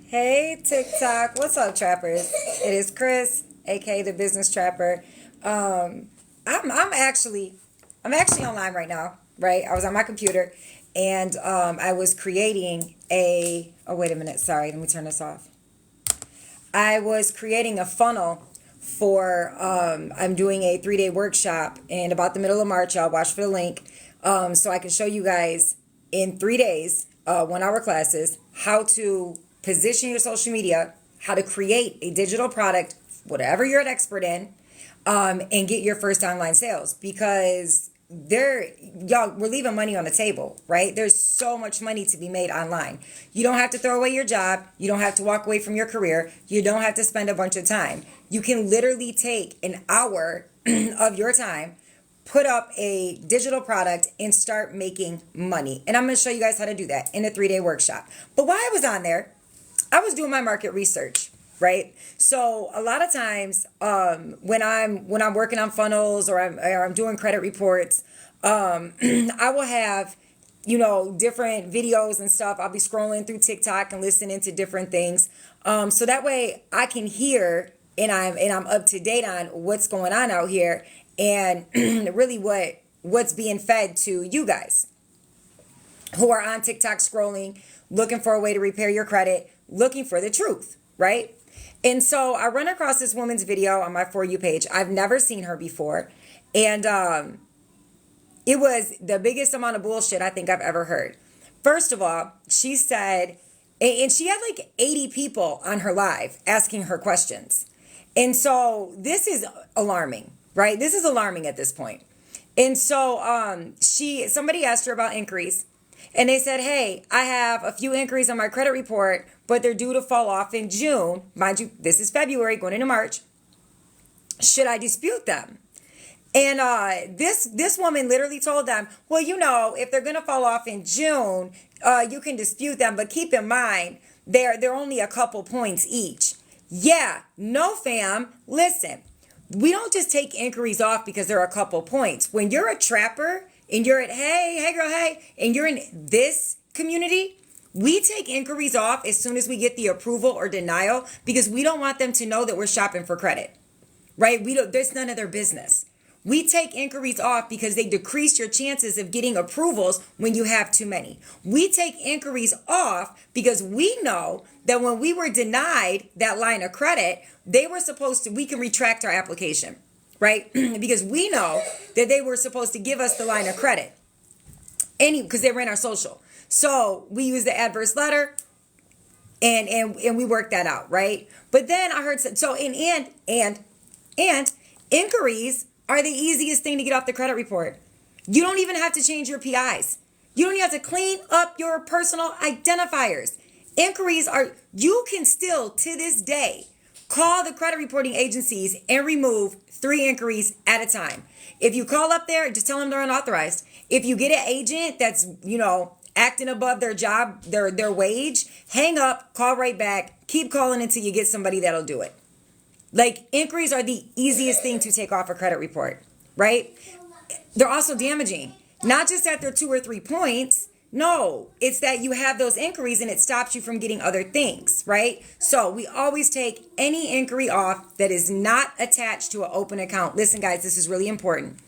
Hey TikTok, what's up, trappers? It is Chris, aka the Business Trapper. I'm actually online right now. Right, I was on my computer, and I was creating a. Oh wait a minute, sorry. Let me turn this off. I was creating a funnel for. I'm doing a 3-day workshop in about the middle of March. I'll watch for the link, so I can show you guys in 3 days, 1 hour classes, how to position your social media, how to create a digital product, whatever you're an expert in, and get your first online sales. Because y'all, we're leaving money on the table, right? There's so much money to be made online. You don't have to throw away your job. You don't have to walk away from your career. You don't have to spend a bunch of time. You can literally take an hour of your time, put up a digital product, and start making money. And I'm going to show you guys how to do that in a 3-day workshop. But while I was on there, I was doing my market research, right? So a lot of times, when I'm working on funnels, or I'm doing credit reports, I will have different videos and stuff. I'll be scrolling through TikTok and listening to different things, so that way I can hear, and I'm up to date on what's going on out here, and really what's being fed to you guys who are on TikTok scrolling, looking for a way to repair your credit, looking for the truth, right? And so I run across this woman's video on my For You page. I've never seen her before. And it was the biggest amount of bullshit I think I've ever heard. First of all, she said, and she had like 80 people on her live asking her questions. And so this is alarming, right? This is alarming at this point. And so somebody asked her about inquiries. And they said, hey, I have a few inquiries on my credit report, but they're due to fall off in June. Mind you, this is February going into March. Should I dispute them? And this woman literally told them, well, if they're going to fall off in June, you can dispute them. But keep in mind, they're only a couple points each. Yeah, no, fam. Listen, we don't just take inquiries off because they're a couple points. When you're a trapper, and you're at, hey girl, hey, and you're in this community, we take inquiries off as soon as we get the approval or denial, because we don't want them to know that we're shopping for credit, right? There's none of their business. We take inquiries off because they decrease your chances of getting approvals when you have too many. We take inquiries off because we know that when we were denied that line of credit, we can retract our application. Right? Because we know that they were supposed to give us the line of credit because they ran our social. So we use the adverse letter and we worked that out, right? But then I heard and inquiries are the easiest thing to get off the credit report. You don't even have to change your PIs. You don't even have to clean up your personal identifiers. You can still to this day call the credit reporting agencies and remove 3 inquiries at a time. If you call up there, just tell them they're unauthorized. If you get an agent that's, acting above their job, their wage, hang up, call right back, keep calling until you get somebody that'll do it. Like, inquiries are the easiest thing to take off a credit report, right? They're also damaging. Not just that they're 2 or 3 points. No, it's that you have those inquiries and it stops you from getting other things, right? So we always take any inquiry off that is not attached to an open account. Listen, guys, this is really important.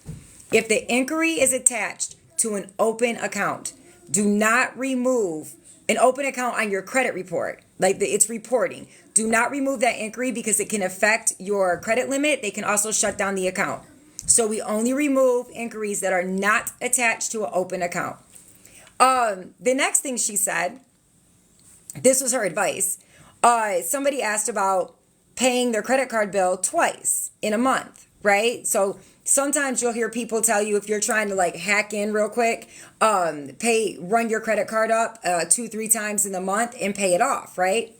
If the inquiry is attached to an open account, do not remove an open account on your credit report. It's reporting. Do not remove that inquiry because it can affect your credit limit. They can also shut down the account. So we only remove inquiries that are not attached to an open account. The next thing she said, this was her advice. Somebody asked about paying their credit card bill twice in a month, right? So sometimes you'll hear people tell you, if you're trying to hack in real quick, run your credit card up 2-3 times in the month and pay it off, right?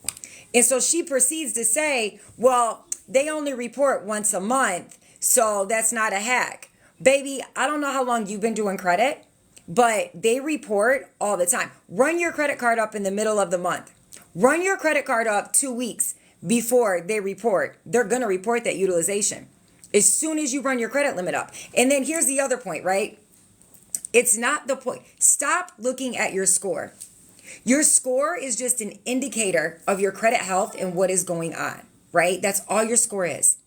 And so she proceeds to say, well, they only report once a month, so that's not a hack. Baby, I don't know how long you've been doing credit, but they report all the time. Run your credit card up in the middle of the month. Run your credit card up 2 weeks before they report. They're going to report that utilization as soon as you run your credit limit up. And then here's the other point, right? It's not the point. Stop looking at your score. Your score is just an indicator of your credit health and what is going on, right? That's all your score is.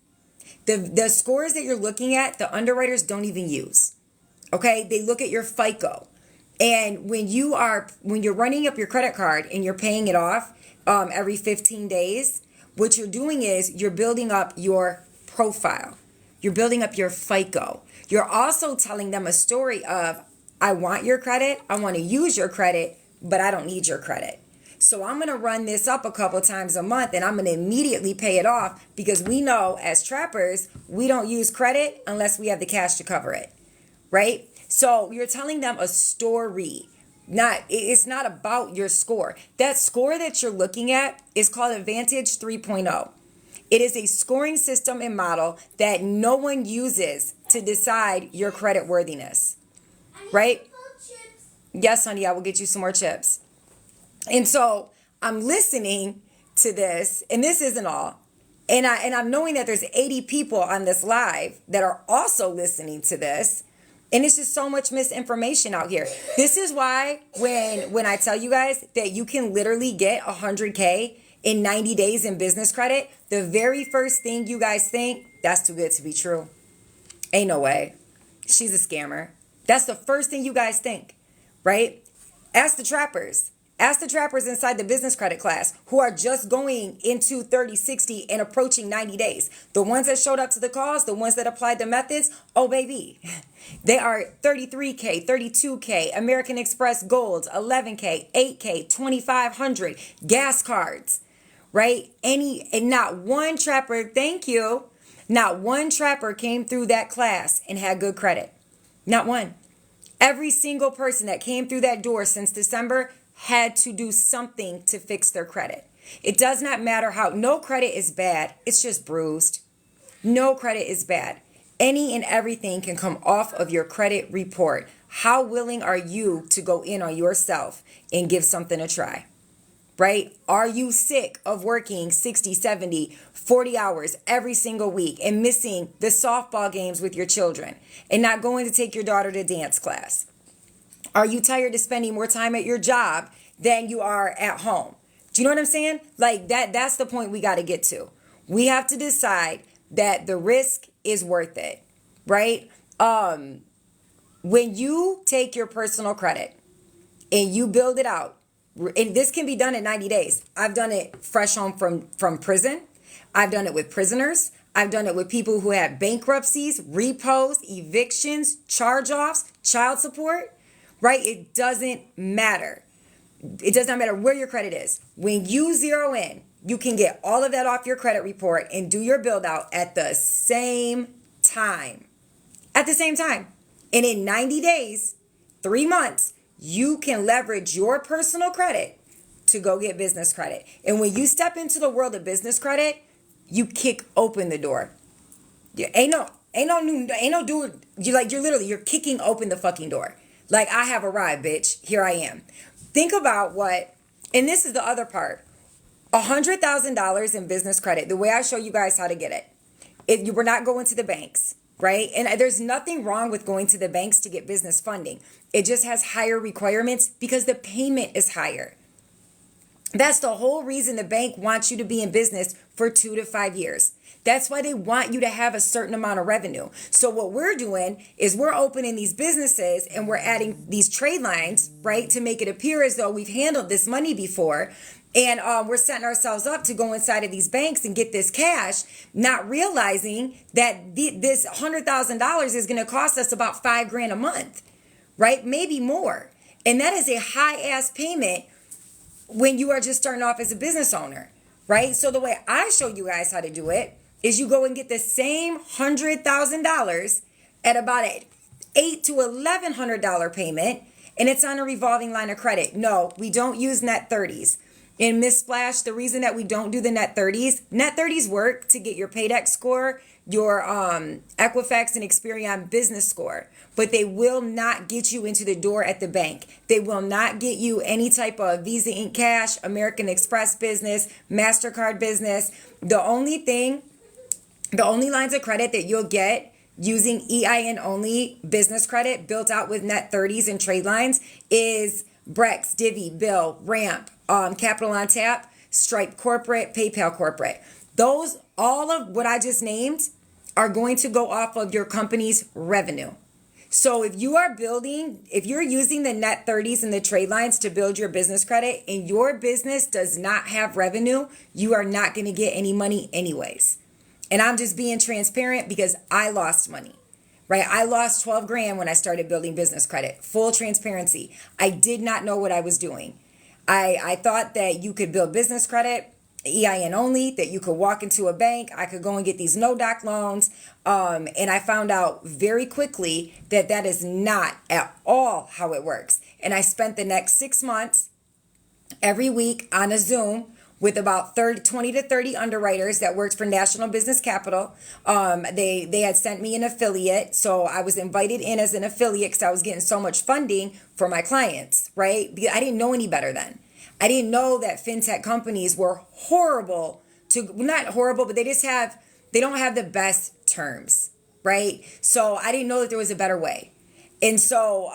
The scores that you're looking at, the underwriters don't even use. Okay? They look at your FICO. And when you're running up your credit card and you're paying it off every 15 days, what you're doing is you're building up your profile. You're building up your FICO. You're also telling them a story of, I want your credit, I want to use your credit, but I don't need your credit. So I'm going to run this up a couple times a month and I'm going to immediately pay it off, because we know as trappers, we don't use credit unless we have the cash to cover it, right? So you're telling them a story. It's not about your score. That score that you're looking at is called Advantage 3.0. It is a scoring system and model that no one uses to decide your credit worthiness, right? Yes, honey, I will get you some more chips. And so I'm listening to this, and this isn't all. And I'm knowing that there's 80 people on this live that are also listening to this. And it's just so much misinformation out here. This is why when I tell you guys that you can literally get 100K in 90 days in business credit, the very first thing you guys think, that's too good to be true. Ain't no way. She's a scammer. That's the first thing you guys think, right? Ask the trappers. Ask the trappers inside the business credit class who are just going into 30, 60 and approaching 90 days. The ones that showed up to the calls, the ones that applied the methods, oh baby, they are 33K, 32K, American Express Gold, 11K, 8K, 2,500, gas cards, right? And not one trapper, thank you, not one trapper came through that class and had good credit. Not one. Every single person that came through that door since December had to do something to fix their credit. It does not matter how, no credit is bad. It's just bruised. No credit is bad. Any and everything can come off of your credit report. How willing are you to go in on yourself and give something a try? Right? Are you sick of working 60, 70, 40 hours every single week and missing the softball games with your children and not going to take your daughter to dance class? Are you tired of spending more time at your job than you are at home? Do you know what I'm saying? Like that's the point we got to get to. We have to decide that the risk is worth it, right? When you take your personal credit and you build it out, and this can be done in 90 days. I've done it fresh home from prison. I've done it with prisoners. I've done it with people who had bankruptcies, repos, evictions, charge-offs, child support, right? It doesn't matter. It does not matter where your credit is. When you zero in, you can get all of that off your credit report and do your build out at the same time. At the same time. And in 90 days, 3 months, you can leverage your personal credit to go get business credit. And when you step into the world of business credit, you kick open the door. Ain't no dude. You're kicking open the fucking door. Like, I have arrived, bitch. Here I am. Think about and this is the other part. $100,000 in business credit. The way I show you guys how to get it. We're not going to the banks. Right? And there's nothing wrong with going to the banks to get business funding. It just has higher requirements because the payment is higher. That's the whole reason the bank wants you to be in business for 2 to 5 years. That's why they want you to have a certain amount of revenue. So what we're doing is we're opening these businesses and we're adding these trade lines, right, to make it appear as though we've handled this money before. And we're setting ourselves up to go inside of these banks and get this cash, not realizing that this $100,000 is going to cost us about $5,000 a month, right? Maybe more. And that is a high ass payment when you are just starting off as a business owner, right? So the way I show you guys how to do it is you go and get the same $100,000 at about an $800 to $1,100 payment, and it's on a revolving line of credit. No, we don't use net 30s. In Miss Splash, the reason that we don't do the net 30s work to get your Paydex score, your Equifax and Experian business score, but they will not get you into the door at the bank. They will not get you any type of Visa Inc. Cash, American Express business, MasterCard business. The only lines of credit that you'll get using EIN only business credit built out with net 30s and trade lines is Brex, Divvy, Bill, Ramp, Capital on Tap, Stripe Corporate, PayPal Corporate. Those, all of what I just named are going to go off of your company's revenue. So if you're using the net 30s and the trade lines to build your business credit and your business does not have revenue, you are not going to get any money anyways. And I'm just being transparent because I lost money, right? I lost 12 grand when I started building business credit. Full transparency. I did not know what I was doing. I thought that you could build business credit EIN only, that you could walk into a bank, I could go and get these no-doc loans. And I found out very quickly that that is not at all how it works. And I spent the next 6 months every week on a Zoom with about 20 to 30 underwriters that worked for National Business Capital. They had sent me an affiliate. So I was invited in as an affiliate because I was getting so much funding for my clients, right? Because I didn't know any better then. I didn't know that fintech companies were horrible not horrible, but they don't have the best terms, right? So I didn't know that there was a better way. And so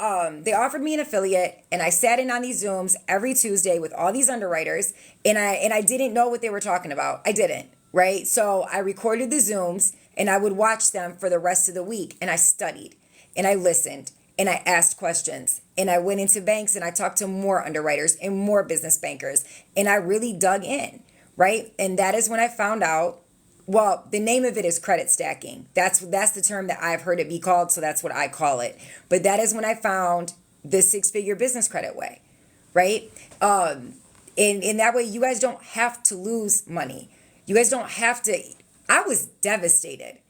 they offered me an affiliate, and I sat in on these Zooms every Tuesday with all these underwriters, and I didn't know what they were talking about. I didn't, right? So I recorded the Zooms, and I would watch them for the rest of the week, and I studied, and I listened, and I asked questions, and I went into banks, and I talked to more underwriters and more business bankers, and I really dug in, right? And that is when I found out, well, the name of it is credit stacking. That's the term that I've heard it be called, so that's what I call it. But that is when I found the six-figure business credit way, right? In that way, you guys don't have to lose money. You guys don't have to. I was devastated.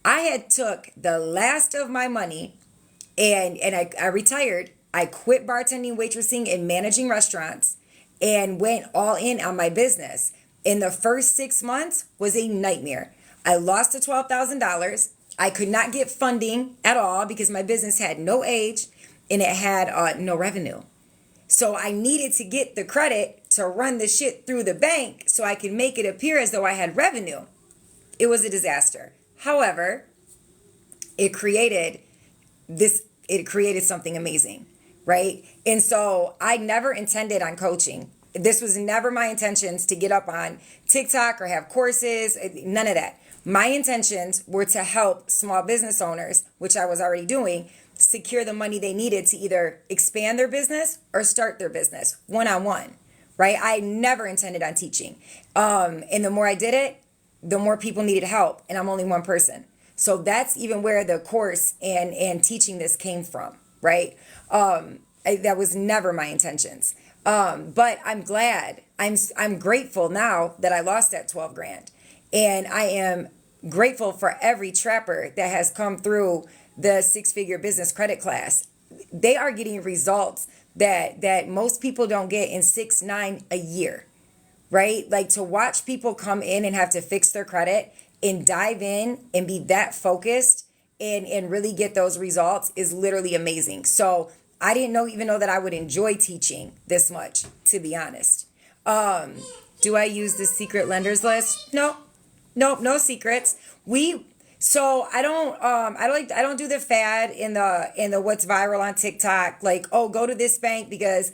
I had took the last of my money, and I retired. I quit bartending, waitressing, and managing restaurants, and went all in on my business. In the first 6 months was a nightmare. I lost the $12,000. I could not get funding at all because my business had no age and it had no revenue. So I needed to get the credit to run the shit through the bank so I could make it appear as though I had revenue. It was a disaster. However, it created something amazing, right? And so I never intended on coaching. This was never my intentions to get up on TikTok or have courses, none of that. My intentions were to help small business owners, which I was already doing, secure the money they needed to either expand their business or start their business one-on-one, right? I never intended on teaching. And the more I did it, the more people needed help, and I'm only one person. So that's even where the course and teaching this came from, right? That was never my intentions. But I'm glad, I'm grateful now that I lost that 12 grand. And I am grateful for every trapper that has come through the six-figure business credit class. They are getting results that most people don't get in 6-9 a year, right? Like to watch people come in and have to fix their credit and dive in and be that focused and really get those results is literally amazing. So I didn't even know that I would enjoy teaching this much, to be honest. Do I use the secret lenders list? No, no secrets. I don't do the fad in the what's viral on TikTok, like, oh, go to this bank because,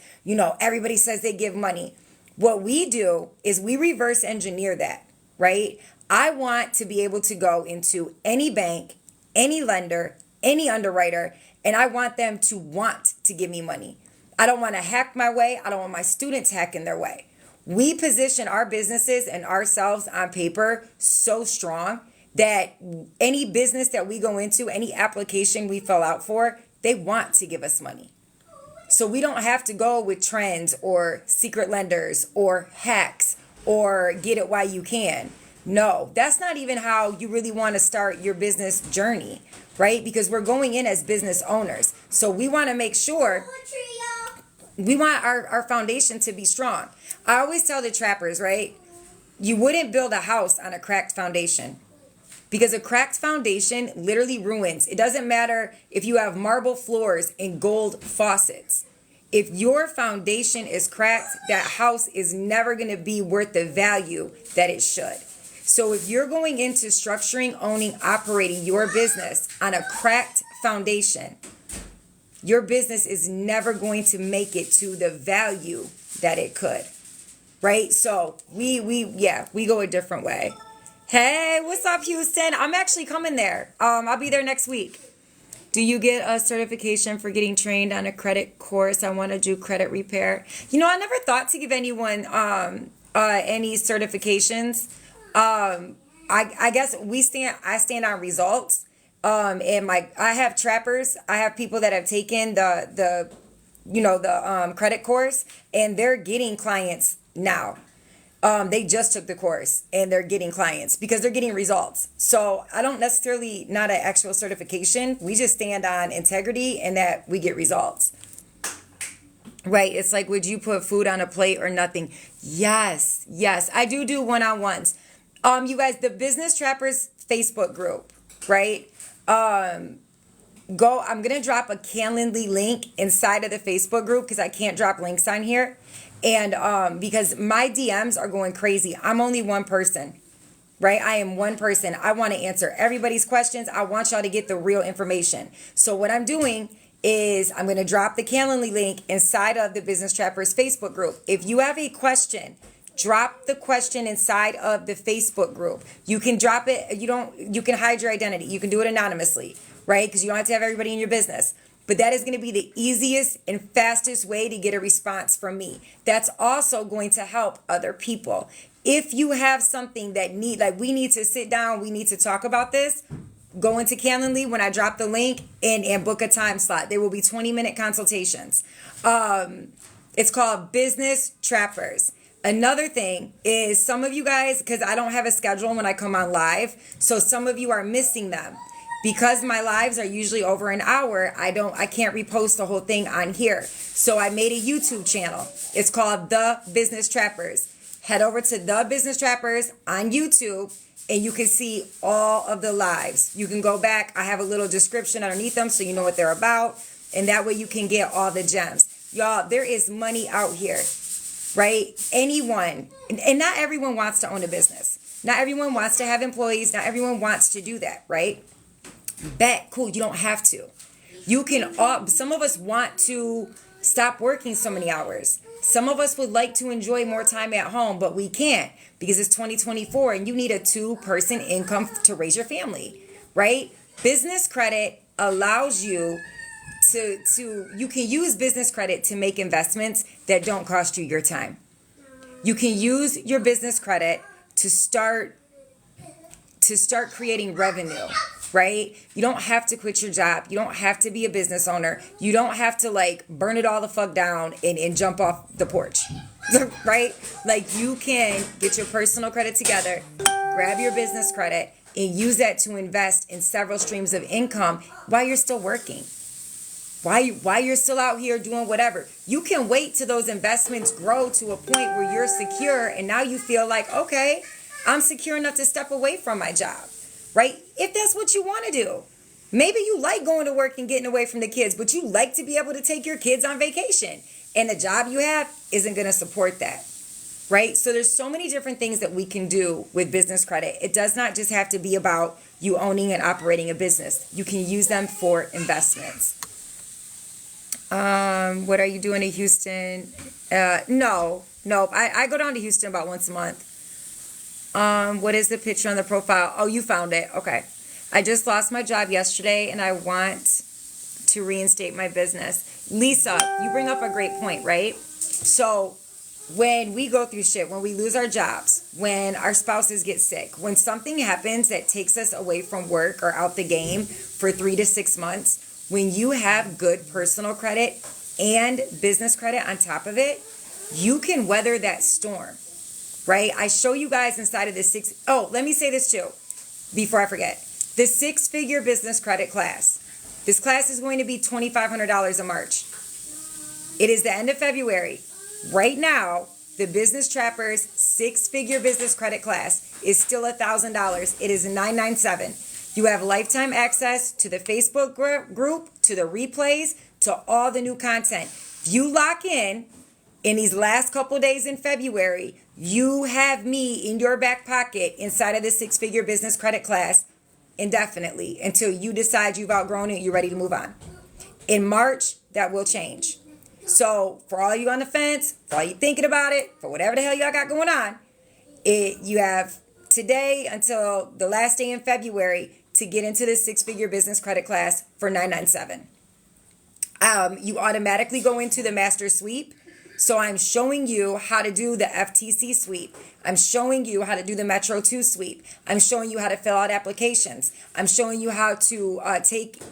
everybody says they give money. What we do is we reverse engineer that, right? I want to be able to go into any bank, any lender, any underwriter, and I want them to want to give me money. I don't want to hack my way. I don't want my students hacking their way. We position our businesses and ourselves on paper so strong that any business that we go into, any application we fill out for, they want to give us money. So we don't have to go with trends or secret lenders or hacks or get it while you can. No, that's not even how you really want to start your business journey, right? Because we're going in as business owners. So we want to make sure we want our foundation to be strong. I always tell the trappers, right? You wouldn't build a house on a cracked foundation because a cracked foundation literally ruins. It doesn't matter if you have marble floors and gold faucets. If your foundation is cracked, that house is never going to be worth the value that it should. So if you're going into structuring, owning, operating your business on a cracked foundation, your business is never going to make it to the value that it could. Right? So we go a different way. Hey, what's up, Houston? I'm actually coming there. I'll be there next week. Do you get a certification for getting trained on a credit course? I want to do credit repair. I never thought to give anyone any certifications. I guess I stand on results. And I have trappers. I have people that have taken the credit course, and they're getting clients now. They just took the course and they're getting clients because they're getting results. So I don't necessarily, not an actual certification. We just stand on integrity and that we get results. Right. It's like, would you put food on a plate or nothing? Yes. I do one-on-ones. You guys, the Business Trappers Facebook group, right? I'm going to drop a Calendly link inside of the Facebook group because I can't drop links on here. And because my DMs are going crazy. I'm only one person, right? I am one person. I want to answer everybody's questions. I want y'all to get the real information. So what I'm doing is I'm going to drop the Calendly link inside of the Business Trappers Facebook group. If you have a question, drop the question inside of the Facebook group. You can drop it. You can hide your identity. You can do it anonymously, right? Because you don't have to have everybody in your business. But that is going to be the easiest and fastest way to get a response from me. That's also going to help other people. If you have something that we need to sit down, we need to talk about this, go into Calendly when I drop the link and book a time slot. There will be 20-minute consultations. It's called Business Trappers. Another thing is some of you guys, because I don't have a schedule when I come on live, so some of you are missing them. Because my lives are usually over an hour, I can't repost the whole thing on here. So I made a YouTube channel. It's called The Business Trappers. Head over to The Business Trappers on YouTube and you can see all of the lives. You can go back. I have a little description underneath them so you know what they're about. And that way you can get all the gems. Y'all, there is money out here, right? Anyone, and not everyone wants to own a business. Not everyone wants to have employees. Not everyone wants to do that, right? Bet, cool, you don't have to. You can, some of us want to stop working so many hours. Some of us would like to enjoy more time at home, but we can't because it's 2024 and you need a 2-person income to raise your family, right? Business credit allows you you can use business credit to make investments that don't cost you your time. You can use your business credit to start creating revenue. Right? You don't have to quit your job. You don't have to be a business owner. You don't have to burn it all the fuck down and jump off the porch. Right? You can get your personal credit together, grab your business credit, and use that to invest in several streams of income while you're still working. While you're still out here doing whatever. You can wait till those investments grow to a point where you're secure and now you feel like, okay, I'm secure enough to step away from my job. Right? If that's what you want to do. Maybe you like going to work and getting away from the kids, but you like to be able to take your kids on vacation. And the job you have isn't going to support that. Right? So there's so many different things that we can do with business credit. It does not just have to be about you owning and operating a business. You can use them for investments. What are you doing in Houston? No. I go down to Houston about once a month. What is the picture on the profile? Oh, you found it. Okay. I just lost my job yesterday and I want to reinstate my business. Lisa, you bring up a great point, right? So when we go through shit, when we lose our jobs, when our spouses get sick, when something happens that takes us away from work or out the game for 3 to 6 months, when you have good personal credit and business credit on top of it, you can weather that storm. Right? I show you guys inside of the let me say this too, before I forget. The 6-figure business credit class. This class is going to be $2,500 in March. It is the end of February. Right now, the Business Trappers 6-figure business credit class is still $1,000. It is $997. You have lifetime access to the Facebook group, to the replays, to all the new content. You lock in these last couple days in February, you have me in your back pocket inside of the 6-figure business credit class indefinitely until you decide you've outgrown it and you're ready to move on. In March, that will change. So for all you on the fence, for all you thinking about it, for whatever the hell y'all got going on, you have today until the last day in February to get into the six-figure business credit class for $997. You automatically go into the master sweep. So I'm showing you how to do the FTC sweep. I'm showing you how to do the Metro 2 sweep. I'm showing you how to fill out applications. I'm showing you how to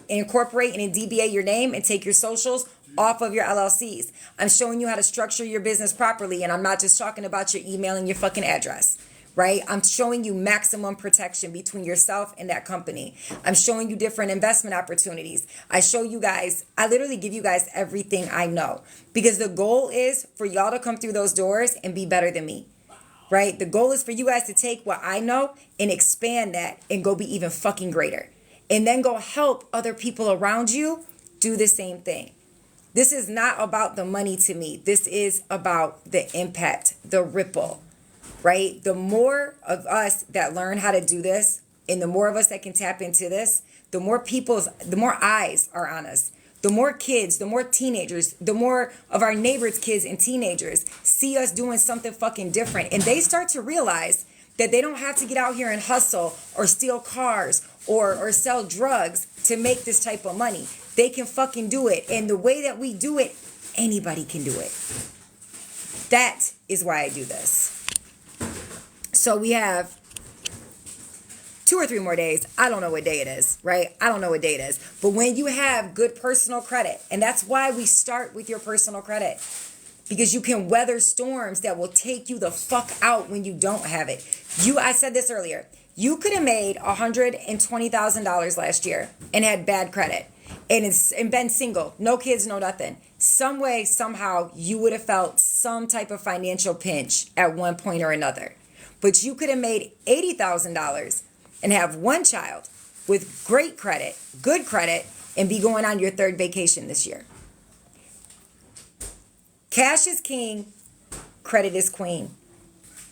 incorporate and DBA your name and take your socials off of your LLCs. I'm showing you how to structure your business properly. And I'm not just talking about your email and your fucking address. Right? I'm showing you maximum protection between yourself and that company. I'm showing you different investment opportunities. I literally give you guys everything I know, because the goal is for y'all to come through those doors and be better than me. Right? The goal is for you guys to take what I know and expand that and go be even fucking greater. And then go help other people around you do the same thing. This is not about the money to me. This is about the impact, the ripple. Right? The more of us that learn how to do this, and the more of us that can tap into this, the more eyes are on us. The more kids, the more teenagers, the more of our neighbors' kids and teenagers see us doing something fucking different. And they start to realize that they don't have to get out here and hustle or steal cars or sell drugs to make this type of money. They can fucking do it. And the way that we do it, anybody can do it. That is why I do this. So we have 2 or 3 more days. I don't know what day it is, right? I don't know what day it is. But when you have good personal credit, and that's why we start with your personal credit, because you can weather storms that will take you the fuck out when you don't have it. I said this earlier. You could have made $120,000 last year and had bad credit and been single, no kids, no nothing. Some way, somehow, you would have felt some type of financial pinch at one point or another. But you could have made $80,000 and have one child with great credit, good credit, and be going on your 3rd vacation this year. Cash is king, credit is queen.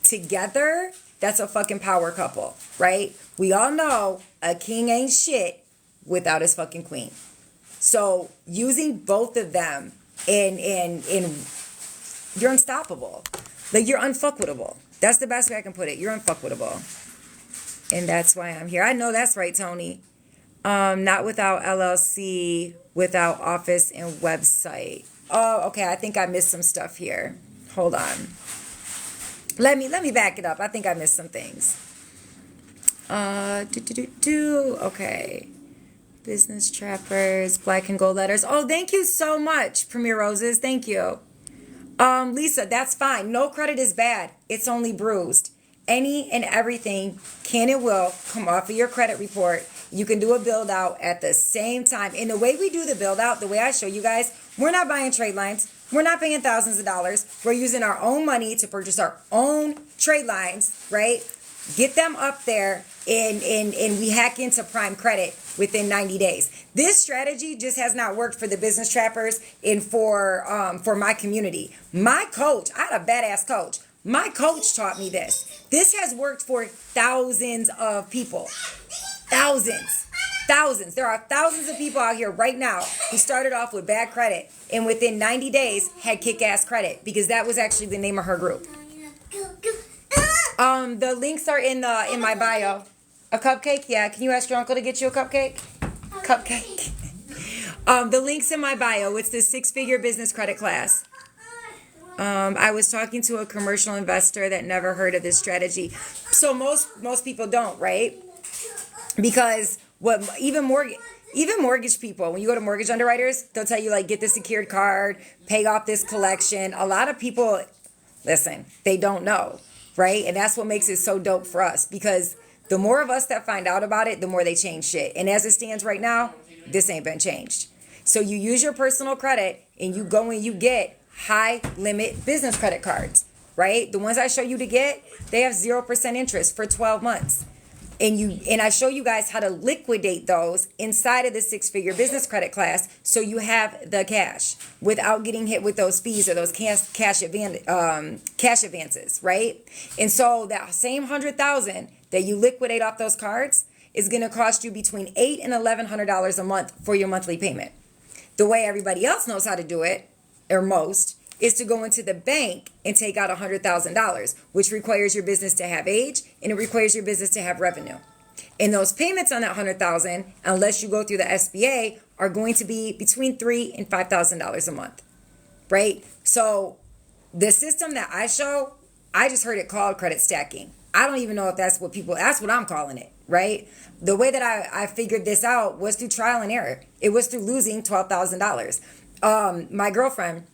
Together, that's a fucking power couple, right? We all know a king ain't shit without his fucking queen. So using both of them and you're unstoppable. Like, you're unfuckwittable. That's the best way I can put it. You're unfuckwittable. And that's why I'm here. I know that's right, Tony. Not without LLC, without office and website. Oh, okay. I think I missed some stuff here. Hold on. Let me back it up. I think I missed some things. Okay. Business trappers, black and gold letters. Oh, thank you so much, Premier Roses. Thank you. Lisa, that's fine. No credit is bad. It's only bruised. Any and everything can and will come off of your credit report. You can do a build out at the same time. And the way we do the build out, the way I show you guys, we're not buying trade lines. We're not paying thousands of dollars. We're using our own money to purchase our own trade lines, right? Get them up there and we hack into prime credit within 90 days. This strategy just has not worked for the business trappers and for my community. My coach, I had a badass coach. My coach taught me this. This has worked for thousands of people. Thousands. There are thousands of people out here right now who started off with bad credit and within 90 days had kick-ass credit, because that was actually the name of her group. The links are in my bio. A cupcake? Yeah. Can you ask your uncle to get you a cupcake? Cupcake. The link's in my bio. It's the 6-figure business credit class. I was talking to a commercial investor that never heard of this strategy. So most people don't, right? Because even mortgage people, when you go to mortgage underwriters, they'll tell you, like, get the secured card, pay off this collection. A lot of people, listen, they don't know, right? And that's what makes it so dope for us, because the more of us that find out about it, the more they change shit. And as it stands right now, this ain't been changed. So you use your personal credit and you go and you get high limit business credit cards, right? The ones I show you to get, they have 0% interest for 12 months. And I show you guys how to liquidate those inside of the 6-figure business credit class, so you have the cash without getting hit with those fees or those cash advances, right? And so that same $100,000 that you liquidate off those cards is going to cost you between $800 and $1,100 a month for your monthly payment. The way everybody else knows how to do it, or most, is to go into the bank and take out $100,000, which requires your business to have age and it requires your business to have revenue. And those payments on that 100,000, unless you go through the SBA, are going to be between $3,000 and $5,000 a month, right? So the system that I show, I just heard it called credit stacking. I don't even know if that's what I'm calling it, right? The way that I figured this out was through trial and error. It was through losing $12,000. My girlfriend,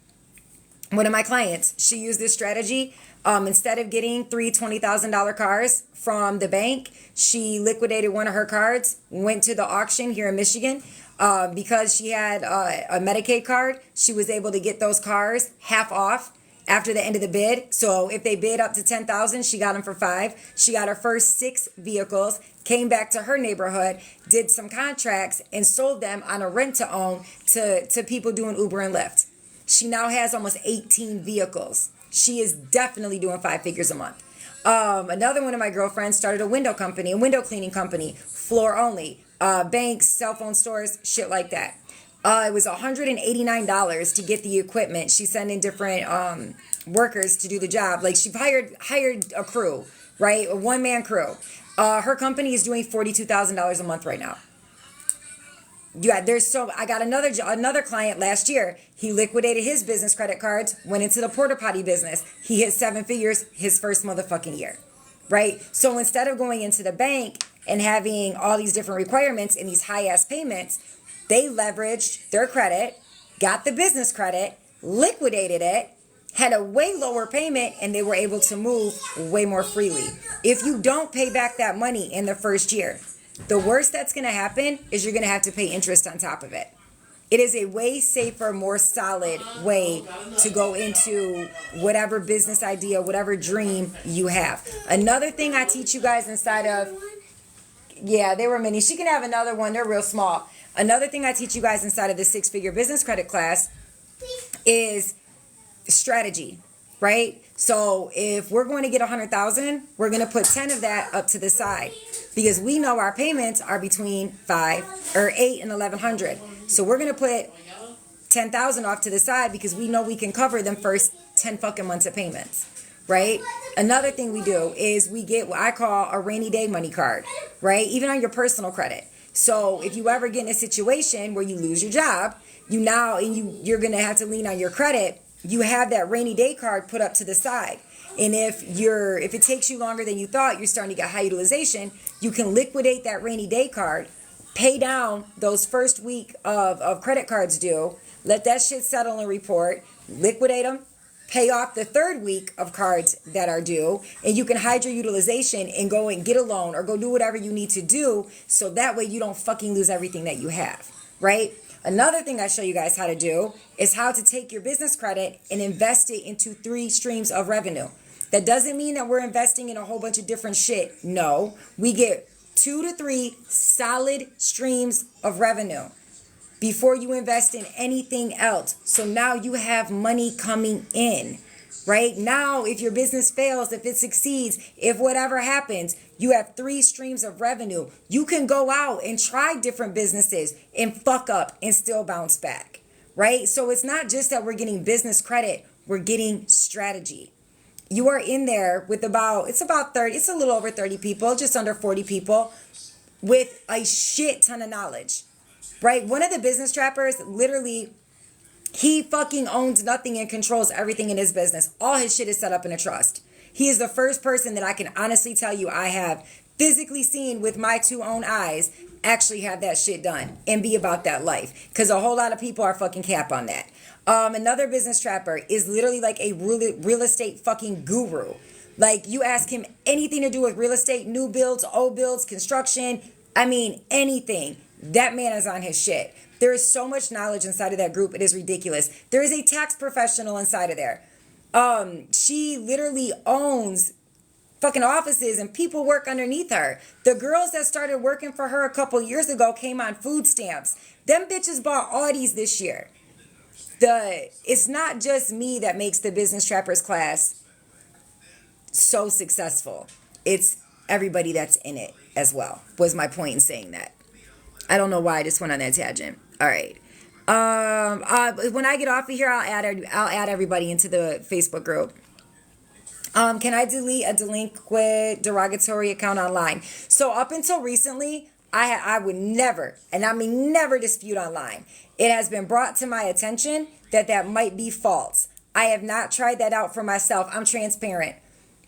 one of my clients, she used this strategy. Instead of getting three $20,000 cars from the bank, she liquidated one of her cards, went to the auction here in Michigan. Because she had a Medicaid card, she was able to get those cars half off after the end of the bid. So if they bid up to $10,000, she got them for $5,000. She got her first 6 vehicles, came back to her neighborhood, did some contracts, and sold them on a rent-to-own to people doing Uber and Lyft. She now has almost 18 vehicles. She is definitely doing 5 figures a month. Another one of my girlfriends started a window company, a window cleaning company, floor only, banks, cell phone stores, shit like that. It was $189 to get the equipment. She sent in different workers to do the job. Like she hired a crew, right? A one-man crew. Her company is doing $42,000 a month right now. Yeah, I got another client last year. He liquidated his business credit cards, went into the porta potty business. He hit 7 figures his first motherfucking year, right? So instead of going into the bank and having all these different requirements and these high ass payments, they leveraged their credit, got the business credit, liquidated it, had a way lower payment, and they were able to move way more freely. If you don't pay back that money in the first year, the worst that's going to happen is you're going to have to pay interest on top of it. It is a way safer, more solid way to go into whatever business idea, whatever dream you have. Another thing I teach you guys inside of, yeah, they were mini. She can have another one. They're real small. Another thing I teach you guys inside of the 6-figure business credit class is strategy, right? So if we're going to get 100,000, we're going to put 10 of that up to the side because we know our payments are between 5 or 8 and 1,100. So we're going to put 10,000 off to the side because we know we can cover them first 10 fucking months of payments, right? Another thing we do is we get what I call a rainy day money card, right? Even on your personal credit. So if you ever get in a situation where you lose your job, you're going to have to lean on your credit, you have that rainy day card put up to the side. And if it takes you longer than you thought, you're starting to get high utilization, you can liquidate that rainy day card, pay down those first week of credit cards due, let that shit settle and report, liquidate them, pay off the third week of cards that are due, and you can hide your utilization and go and get a loan or go do whatever you need to do so that way you don't fucking lose everything that you have, right? Another thing I show you guys how to do is how to take your business credit and invest it into 3 streams of revenue. That doesn't mean that we're investing in a whole bunch of different shit. No, we get 2 to 3 solid streams of revenue before you invest in anything else. So now you have money coming in, right? Now, if your business fails, if it succeeds, if whatever happens, you have 3 streams of revenue. You can go out and try different businesses and fuck up and still bounce back, right? So it's not just that we're getting business credit, we're getting strategy. You are in there with it's a little over 30 people, just under 40 people with a shit ton of knowledge, right? One of the business trappers, literally, he fucking owns nothing and controls everything in his business. All his shit is set up in a trust. He is the first person that I can honestly tell you I have physically seen with my 2 own eyes actually have that shit done and be about that life. Because a whole lot of people are fucking cap on that. Another business trapper is literally like a real estate fucking guru. Like you ask him anything to do with real estate, new builds, old builds, construction, I mean anything. That man is on his shit. There is so much knowledge inside of that group. It is ridiculous. There is a tax professional inside of there. She literally owns fucking offices and people work underneath her. The girls that started working for her a couple years ago came on food stamps. Them bitches bought Audis this year. It's not just me that makes the business trappers class so successful. It's everybody that's in it as well, was my point in saying that. I don't know why I just went on that tangent. All right. When I get off of here, I'll add everybody into the Facebook group. Can I delete a delinquent derogatory account online? So up until recently, I would never, and I mean never, dispute online. It has been brought to my attention that that might be false. I have not tried that out for myself. I'm transparent,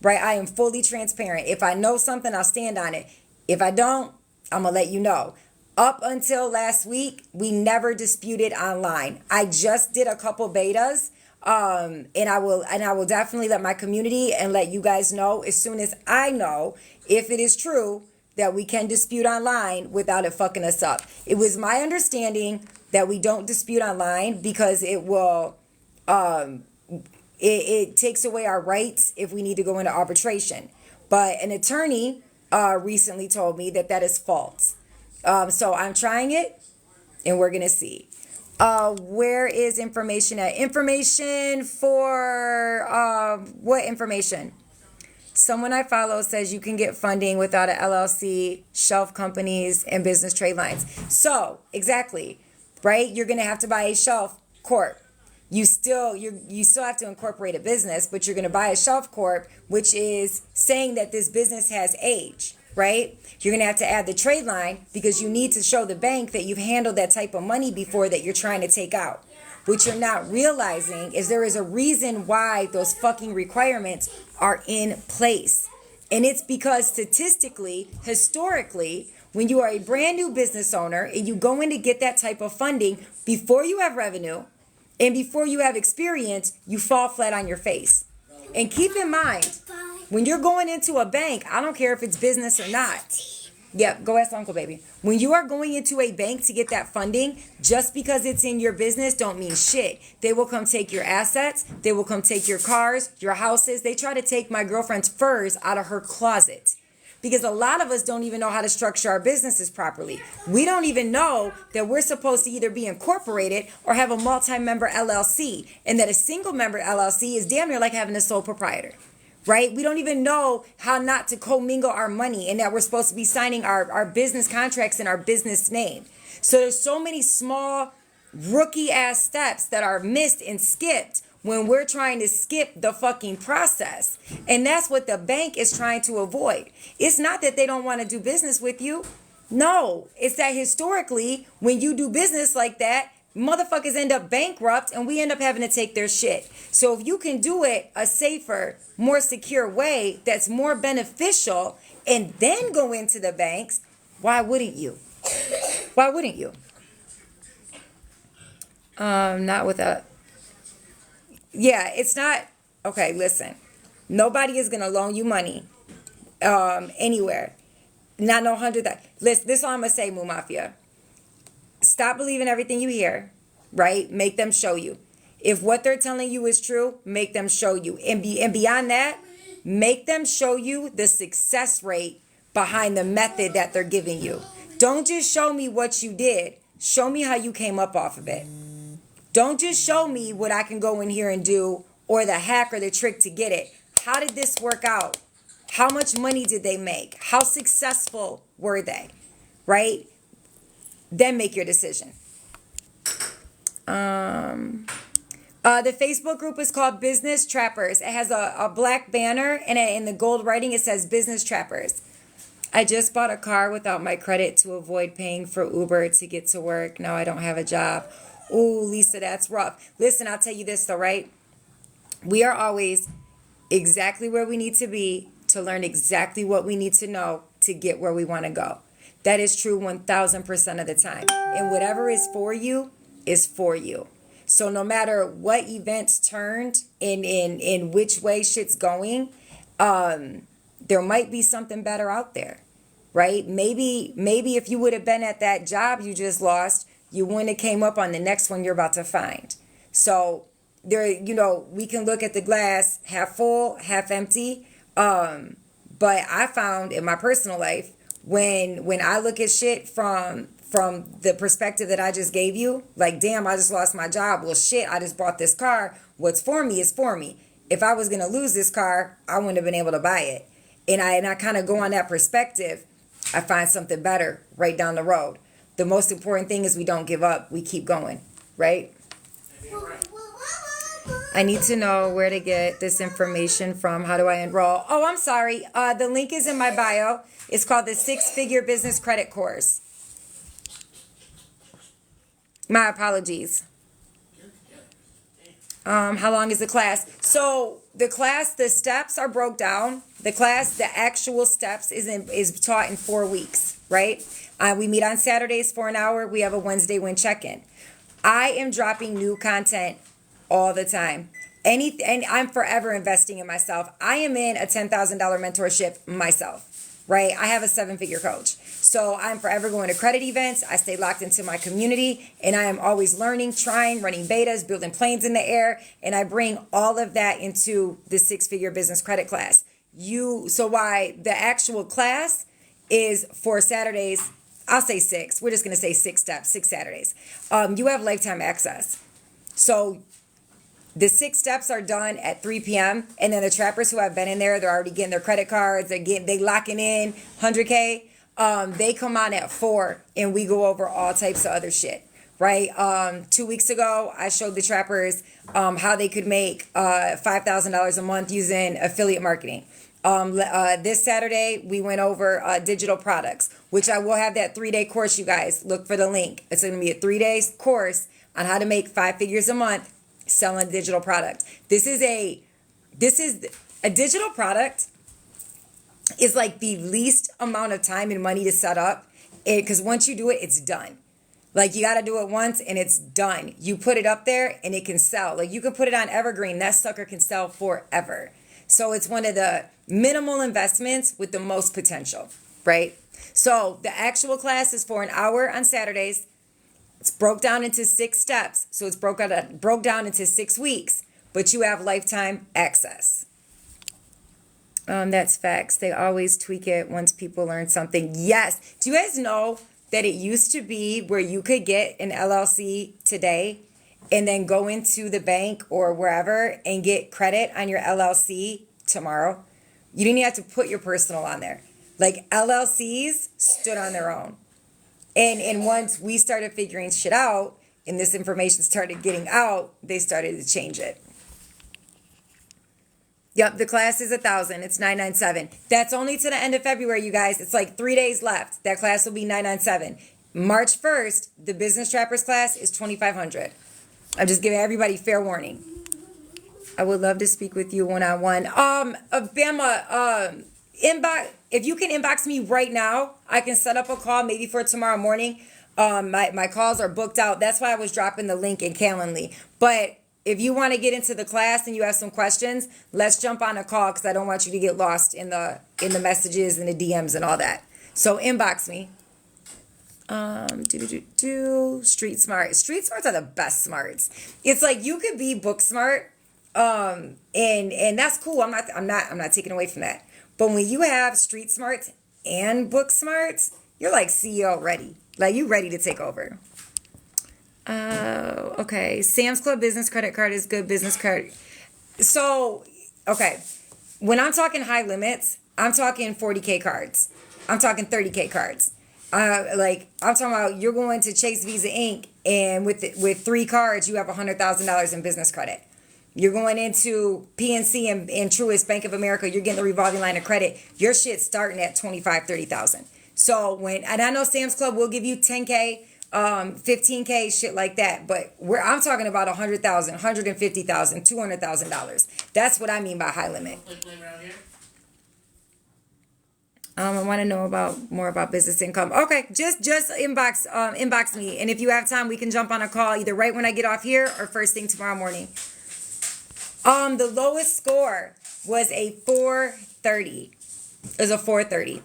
right? I am fully transparent. If I know something, I'll stand on it. If I don't, I'm gonna let you know. Up until last week, we never disputed online. I just did a couple betas. And I will definitely let my community and let you guys know as soon as I know if it is true that we can dispute online without it fucking us up. It was my understanding that we don't dispute online because it will, it takes away our rights if we need to go into arbitration. But an attorney recently told me that that is false. So I'm trying it and we're going to see. Where is information at? Information for what information? Someone I follow says you can get funding without an LLC, shelf companies, and business trade lines. So exactly, right? You're gonna have to buy a shelf corp. You still have to incorporate a business, but you're gonna buy a shelf corp, which is saying that this business has age. Right? You're going to have to add the trade line because you need to show the bank that you've handled that type of money before that you're trying to take out. What you're not realizing is there is a reason why those fucking requirements are in place. And it's because statistically, historically, when you are a brand new business owner and you go in to get that type of funding before you have revenue and before you have experience, you fall flat on your face. And keep in mind, when you're going into a bank, I don't care if it's business or not. Yep, go ask Uncle Baby. When you are going into a bank to get that funding, just because it's in your business don't mean shit. They will come take your assets. They will come take your cars, your houses. They try to take my girlfriend's furs out of her closet. Because a lot of us don't even know how to structure our businesses properly. We don't even know that we're supposed to either be incorporated or have a multi-member LLC. And that a single member LLC is damn near like having a sole proprietor. Right? We don't even know how not to commingle our money and that we're supposed to be signing our business contracts in our business name. So there's so many small rookie ass steps that are missed and skipped when we're trying to skip the fucking process. And that's what the bank is trying to avoid. It's not that they don't want to do business with you. No, it's that historically, when you do business like that, motherfuckers end up bankrupt and we end up having to take their shit. So if you can do it a safer, more secure way that's more beneficial and then go into the banks, why wouldn't you? Why wouldn't you? Not without. Yeah, it's not. Okay, listen. Nobody is going to loan you money anywhere. Not no $100. Listen, this is all I'm going to say, Moo Mafia. Stop believing everything you hear, right? Make them show you. If what they're telling you is true, make them show you. And beyond that, make them show you the success rate behind the method that they're giving you. Don't just show me what you did. Show me how you came up off of it. Don't just show me what I can go in here and do or the hack or the trick to get it. How did this work out? How much money did they make? How successful were they? Right? Then make your decision. The Facebook group is called Business Trappers. It has a black banner and in the gold writing it says Business Trappers. I just bought a car without my credit to avoid paying for Uber to get to work. Now I don't have a job. Ooh, Lisa, that's rough. Listen, I'll tell you this though, right? We are always exactly where we need to be to learn exactly what we need to know to get where we want to go. That is true 1,000% of the time. And whatever is for you is for you. So no matter what events turned in which way shit's going, there might be something better out there, right? Maybe if you would have been at that job you just lost, you wouldn't have came up on the next one you're about to find. So there, we can look at the glass half full, half empty. But I found in my personal life, when I look at shit from the perspective that I just gave you, like, damn, I just lost my job. Well, shit, I just bought this car. What's for me is for me. If I was going to lose this car, I wouldn't have been able to buy it. And I kind of go on that perspective. I find something better right down the road. The most important thing is we don't give up. We keep going, right? I need to know where to get this information from. How do I enroll? Oh, I'm sorry. The link is in my bio. It's called the 6-Figure Business Credit Course. My apologies. How long is the class? So the class, the steps are broke down. The class, the actual steps is taught in 4 weeks, right? We meet on Saturdays for an hour. We have a Wednesday win check-in. I am dropping new content all the time. And I'm forever investing in myself. I am in a $10,000 mentorship myself, right? I have a 7-figure coach. So I'm forever going to credit events. I stay locked into my community, and I am always learning, trying, running betas, building planes in the air, and I bring all of that into the 6-figure business credit class. So why the actual class is for Saturdays, I'll say 6. We're just going to say 6 steps, 6 Saturdays. You have lifetime access. So the 6 steps are done at 3 p.m. And then the trappers who have been in there, they're already getting their credit cards. They locking in 100K. They come on at 4 and we go over all types of other shit, right? 2 weeks ago, I showed the trappers how they could make $5,000 a month using affiliate marketing. This Saturday, we went over digital products, which I will have that 3-day course, you guys. Look for the link. It's going to be a 3-day course on how to make 5 figures a month selling digital product. This is a digital product is like the least amount of time and money to set up, because once you do it, it's done. Like, you got to do it once and it's done. You put it up there and it can sell. Like, you can put it on Evergreen. That sucker can sell forever. So it's one of the minimal investments with the most potential, right? So the actual class is for an hour on Saturdays. It's broke down into 6 steps. So it's broke down into 6 weeks, but you have lifetime access. That's facts. They always tweak it once people learn something. Yes. Do you guys know that it used to be where you could get an LLC today and then go into the bank or wherever and get credit on your LLC tomorrow? You didn't even have to put your personal on there. Like, LLCs stood on their own. And once we started figuring shit out and this information started getting out, they started to change it. Yep, the class is $1,000. It's $997. That's only to the end of February, you guys. It's like 3 days left. That class will be $997. March 1st, the Business Trappers class is $2,500. I'm just giving everybody fair warning. I would love to speak with you one-on-one. Bama, if you can inbox me right now, I can set up a call maybe for tomorrow morning. My calls are booked out. That's why I was dropping the link in Calendly. But if you want to get into the class and you have some questions, let's jump on a call, because I don't want you to get lost in the messages and the DMs and all that. So inbox me. Street smart. Street smarts are the best smarts. It's like you could be book smart, and that's cool. I'm not taking away from that. But when you have street smarts and book smarts, you're like CEO ready. Like, you ready to take over. Okay. Sam's Club business credit card is good business credit. So, okay. When I'm talking high limits, I'm talking 40K cards. I'm talking 30K cards. I'm talking about you're going to Chase Visa Inc. and with 3 cards, you have $100,000 in business credit. You're going into PNC and Truist, Bank of America, you're getting the revolving line of credit. Your shit's starting at $25,000, $30,000. So and I know Sam's Club will give you 10K, 15K, shit like that. But I'm talking about $100,000, $150,000, $200,000. That's what I mean by high limit. I want to know more about business income. Okay, just inbox me, and if you have time, we can jump on a call either right when I get off here or first thing tomorrow morning. The lowest score was a 430. It was a 430.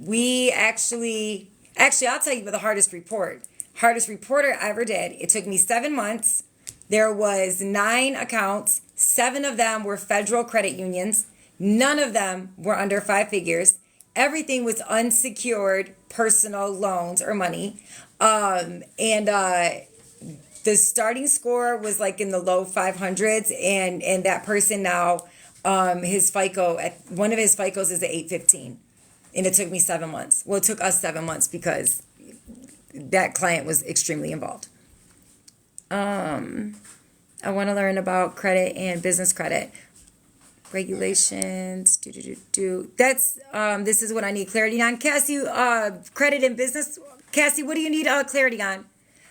We actually, I'll tell you about the hardest report. Hardest reporter I ever did. It took me 7 months. There was 9 accounts. 7 of them were federal credit unions. None of them were under 5 figures. Everything was unsecured personal loans or money. The starting score was like in the low 500s, and that person now, his FICO, one of his FICOs is at 815. And it took me 7 months. Well, it took us 7 months because that client was extremely involved. I want to learn about credit and business credit. Regulations, That's, this is what I need clarity on. Cassie, credit and business. Cassie, what do you need clarity on?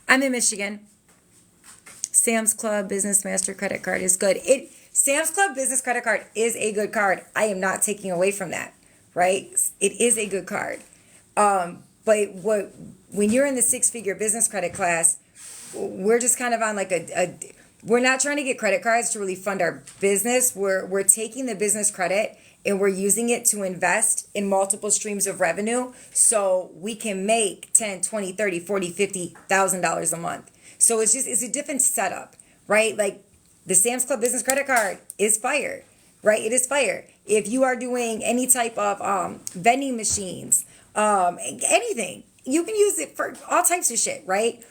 I'm in Michigan. Sam's Club Business Master Credit Card is good. Sam's Club Business Credit Card is a good card. I am not taking away from that, right? It is a good card. But when you're in the six-figure business credit class, we're just kind of on like we're not trying to get credit cards to really fund our business. We're taking the business credit and we're using it to invest in multiple streams of revenue so we can make 10, 20, 30, 40, $50,000 a month. So it's a different setup, right? Like the Sam's Club business credit card is fire, right? It is fire. If you are doing any type of vending machines, anything, you can use it for all types of shit, right?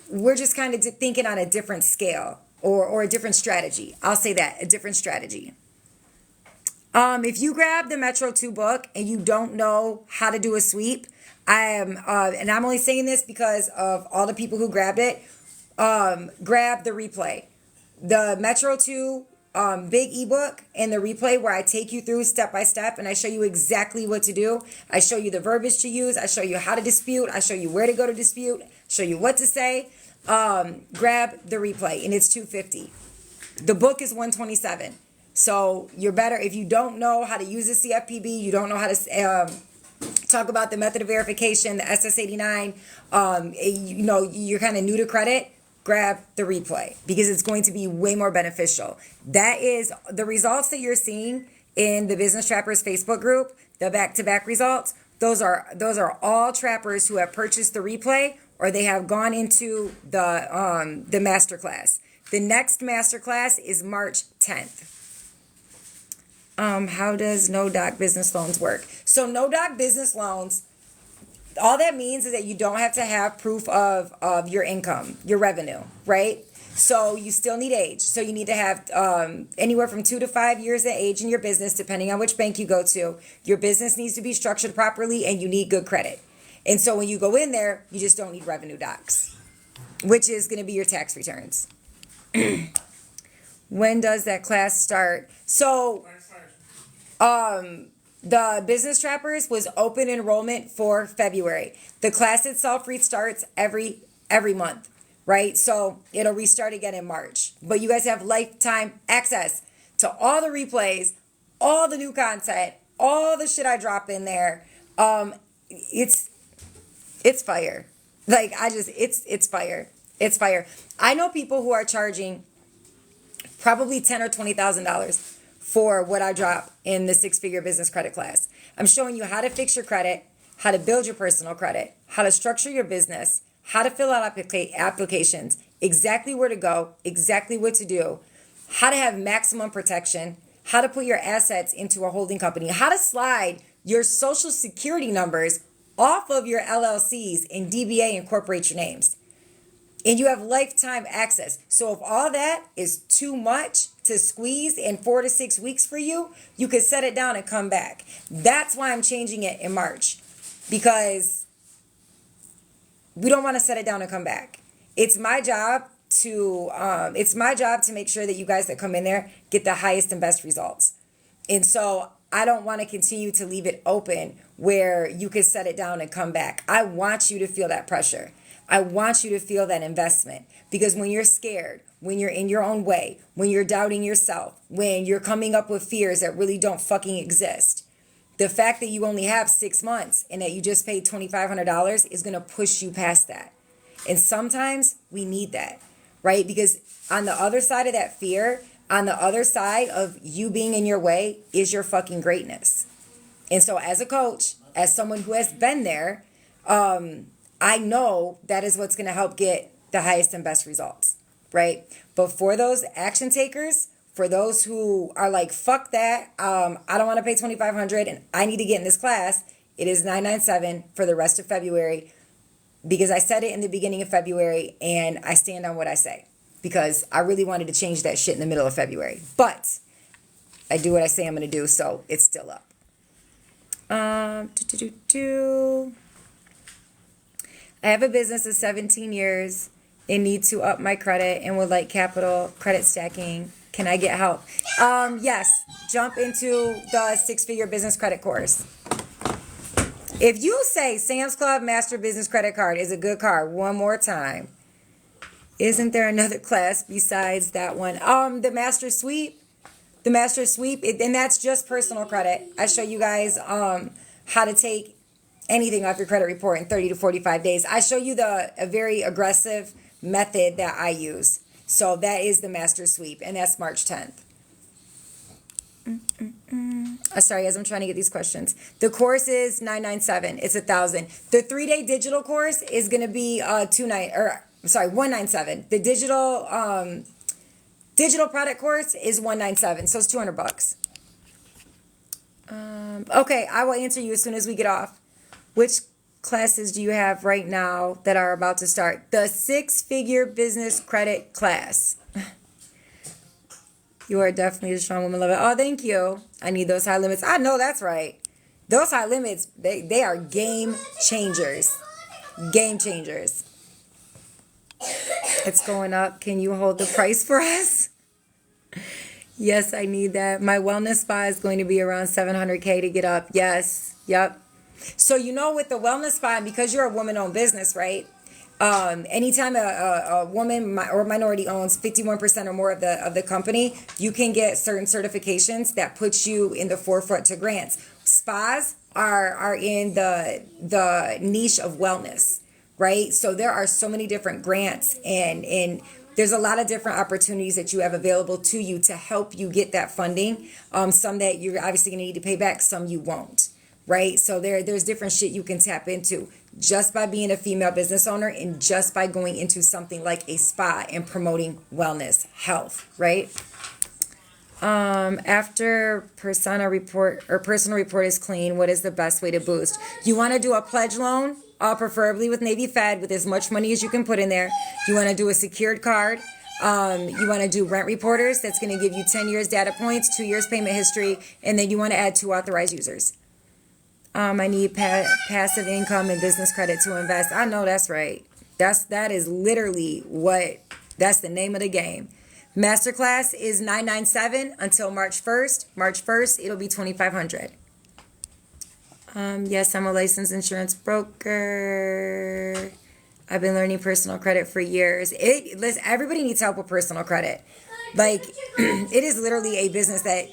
We're just kind of thinking on a different scale or a different strategy. I'll say that, a different strategy. If you grab the Metro 2 book and you don't know how to do a sweep, and I'm only saying this because of all the people who grabbed it, grab the replay. The Metro 2 big ebook and the replay where I take you through step by step and I show you exactly what to do. I show you the verbiage to use. I show you how to dispute. I show you where to go to dispute. Show you what to say. Grab the replay and it's $250. The book is $127. So you're better if you don't know how to use the CFPB. You don't know how to talk about the method of verification, the SS89. You're kind of new to credit. Grab the replay because it's going to be way more beneficial. That is the results that you're seeing in the Business Trappers Facebook group, the back-to-back results. Those are all trappers who have purchased the replay or they have gone into the masterclass. The next masterclass is March 10th. How does no-doc business loans work? So no-doc business loans, all that means is that you don't have to have proof of your income, your revenue, right? So you still need age. So you need to have anywhere from 2 to 5 years of age in your business, depending on which bank you go to. Your business needs to be structured properly and you need good credit. And so when you go in there, you just don't need revenue docs, which is going to be your tax returns. When does that class start? So the Business Trappers was open enrollment for February. The class itself restarts every month, right? So it'll restart again in March. But you guys have lifetime access to all the replays, all the new content, all the shit I drop in there. It's fire. Like it's fire. It's fire. I know people who are charging probably $10,000 or $20,000 for what I drop in the six-figure business credit class. I'm showing you how to fix your credit, how to build your personal credit, how to structure your business, how to fill out applications, exactly where to go, exactly what to do, how to have maximum protection, how to put your assets into a holding company, how to slide your social security numbers off of your LLCs and DBA incorporate your names. And you have lifetime access. So if all that is too much to squeeze in 4 to 6 weeks for you, you could set it down and come back. That's why I'm changing it in March. Because we don't want to set it down and come back. It's my job to make sure that you guys that come in there get the highest and best results. And so I don't want to continue to leave it open where you could set it down and come back. I want you to feel that pressure. I want you to feel that investment because when you're scared, when you're in your own way, when you're doubting yourself, when you're coming up with fears that really don't fucking exist, the fact that you only have 6 months and that you just paid $2,500 is going to push you past that. And sometimes we need that, right? Because on the other side of that fear, on the other side of you being in your way is your fucking greatness. And so as a coach, as someone who has been there, I know that is what's going to help get the highest and best results, right? But for those action takers, for those who are like, fuck that, I don't want to pay $2,500 and I need to get in this class, it is $997 for the rest of February because I said it in the beginning of February and I stand on what I say because I really wanted to change that shit in the middle of February. But I do what I say I'm going to do, so it's still up. I have a business of 17 years and need to up my credit and would like capital credit stacking. Can I get help? Yes. Jump into the 6-figure business credit course. If you say Sam's Club Master Business Credit Card is a good card one more time, isn't there another class besides that one? The Master Sweep. The Master Sweep, and that's just personal credit. I show you guys how to take anything off your credit report in 30 to 45 days. I show you a very aggressive method that I use. So that is the Master Sweep, and that's March 10th. Sorry, as I'm trying to get these questions. The course is $997. It's $1,000. The 3-day digital course is going to be $197. The digital product course is $197, so it's $200. Okay, I will answer you as soon as we get off. Which classes do you have right now that are about to start? The 6-figure business credit class. You are definitely a strong woman, love it. Oh, thank you. I need those high limits. I know that's right. Those high limits, they are game changers. Game changers. It's going up. Can you hold the price for us? Yes, I need that. My wellness spa is going to be around $700K to get up. Yes. Yep. So, with the wellness spa, and because you're a woman-owned business, right? Anytime a woman or minority owns 51% or more of the company, you can get certain certifications that puts you in the forefront to grants. Spas are in the niche of wellness, right? So there are so many different grants and there's a lot of different opportunities that you have available to you to help you get that funding. Some that you're obviously going to need to pay back, some you won't. Right? So there's different shit you can tap into just by being a female business owner and just by going into something like a spa and promoting wellness, health, right? After personal report is clean, what is the best way to boost? You want to do a pledge loan, preferably with Navy Fed, with as much money as you can put in there. You want to do a secured card. You want to do rent reporters. That's going to give you 10 years data points, 2 years payment history, and then you want to add 2 authorized users. I need passive income and business credit to invest. I know that's right. That is literally that's the name of the game. Masterclass is $997 until March 1st. March 1st, it'll be $2,500. Yes, I'm a licensed insurance broker. I've been learning personal credit for years. Listen, everybody needs help with personal credit. Like, it is literally a business that,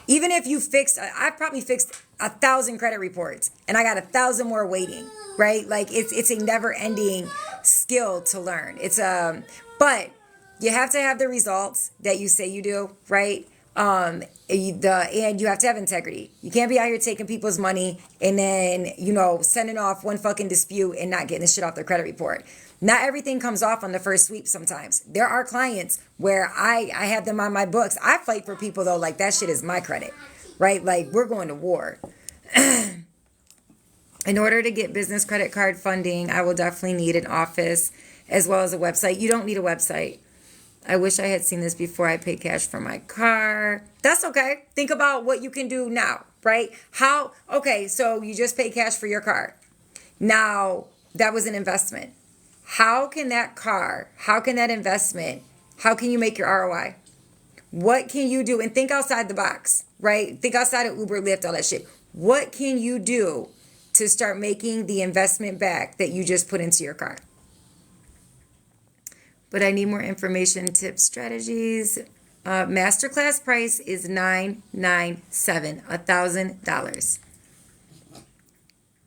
even if you I probably fixed 1,000 credit reports and I got 1,000 more waiting, right? Like it's a never ending skill to learn. But you have to have the results that you say you do, right? And you have to have integrity. You can't be out here taking people's money and then, sending off one fucking dispute and not getting the shit off their credit report. Not everything comes off on the first sweep sometimes. There are clients where I have them on my books. I fight for people, though, like that shit is my credit, right? Like, we're going to war. In order to get business credit card funding, I will definitely need an office as well as a website. You don't need a website. I wish I had seen this before I paid cash for my car. That's okay. Think about what you can do now, right? So you just paid cash for your car. Now, that was an investment. How can that investment, how can you make your ROI? What can you do? And think outside the box, right? Think outside of Uber, Lyft, all that shit. What can you do to start making the investment back that you just put into your car? But I need more information, tips, strategies. Masterclass price is $997, $1,000.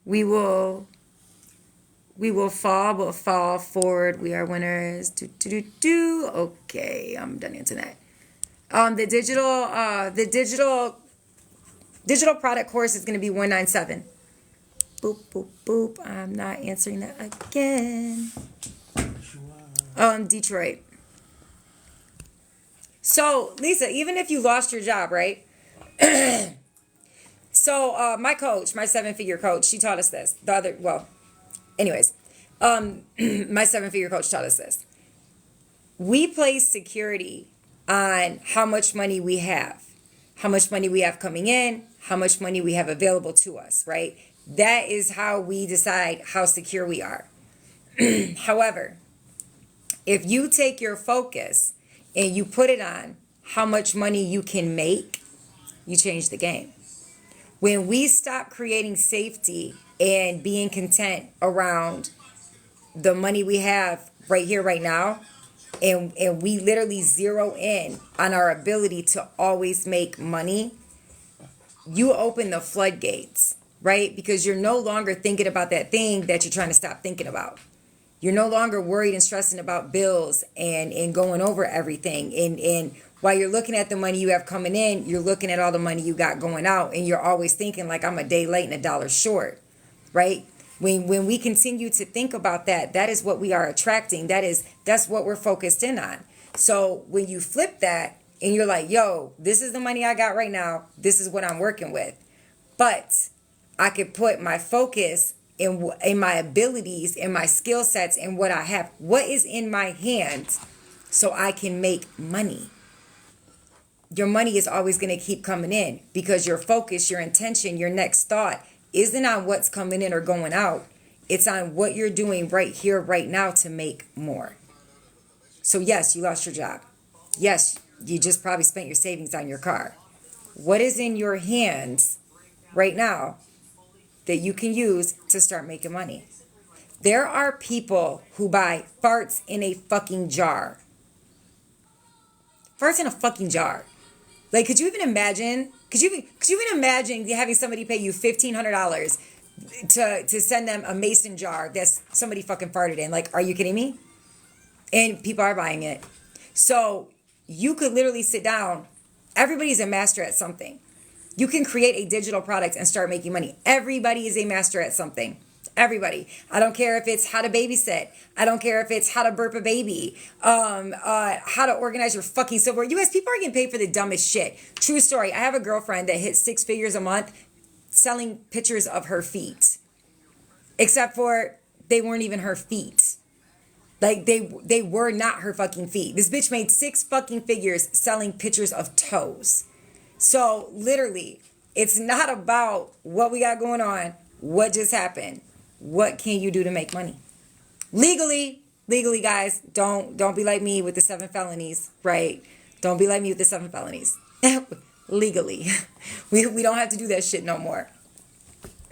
We will fall, but fall forward. We are winners. Okay, I'm done answering that. The digital product course is going to be $197. Boop, boop, boop. I'm not answering that again. Detroit. So, Lisa, even if you lost your job, right? So, my coach, my 7-figure coach, she taught us this. My 7-figure coach taught us this. We place security on how much money we have coming in, how much money we have available to us, right? That is how we decide how secure we are. However, If you take your focus and you put it on how much money you can make, you change the game. When we stop creating safety and being content around the money we have right here, right now, and we literally zero in on our ability to always make money, you open the floodgates, right? Because you're no longer thinking about that thing that you're trying to stop thinking about. You're no longer worried and stressing about bills and going over everything. And while you're looking at the money you have coming in, you're looking at all the money you got going out, and you're always thinking like, I'm a day late and a dollar short, right? When we continue to think about that, that is what we are attracting. That's what we're focused in on. So when you flip that and you're like, yo, this is the money I got right now. This is what I'm working with. But I could put my focus in my abilities, in my skill sets, in what I have. What is in my hands so I can make money? Your money is always going to keep coming in because your focus, your intention, your next thought isn't on what's coming in or going out. It's on what you're doing right here, right now to make more. So yes, you lost your job. Yes, you just probably spent your savings on your car. What is in your hands right now that you can use to start making money? There are people who buy farts in a fucking jar. Farts in a fucking jar. Like, could you even imagine? Could you even imagine having somebody pay you $1,500 to send them a mason jar that's somebody fucking farted in? Like, are you kidding me? And people are buying it. So you could literally sit down. Everybody's a master at something. You can create a digital product and start making money. Everybody is a master at something. Everybody. I don't care if it's how to babysit. I don't care if it's how to burp a baby. How to organize your fucking silverware. You guys, people are getting paid for the dumbest shit. True story. I have a girlfriend that hit 6 figures a month selling pictures of her feet. Except for they weren't even her feet. Like they were not her fucking feet. This bitch made 6 fucking figures selling pictures of toes. So literally, it's not about what we got going on, what just happened. What can you do to make money? Legally, guys, don't be like me with the 7 felonies, right? Don't be like me with the 7 felonies. Legally. We don't have to do that shit no more.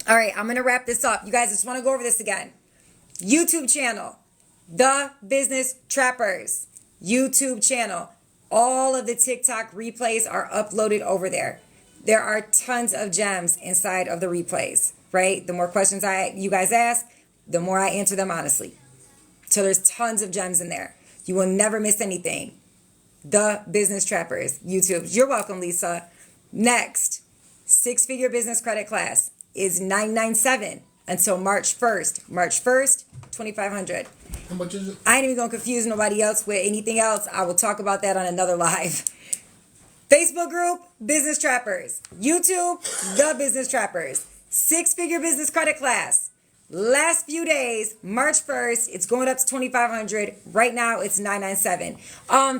All right, I'm going to wrap this up. You guys, I just want to go over this again. YouTube channel, The Business Trappers. YouTube channel. All of the TikTok replays are uploaded over there. There are tons of gems inside of the replays, right? The more questions you guys ask, the more I answer them honestly. So there's tons of gems in there. You will never miss anything. The Business Trappers, YouTube. You're welcome, Lisa. Next, 6-figure business credit class is $997 until March 1st. March 1st, $2,500. How much is it? I ain't even going to confuse nobody else with anything else. I will talk about that on another live. Facebook group, Business Trappers. YouTube, The Business Trappers. 6-figure business credit class. Last few days, March 1st, it's going up to $2,500. Right now, it's $997.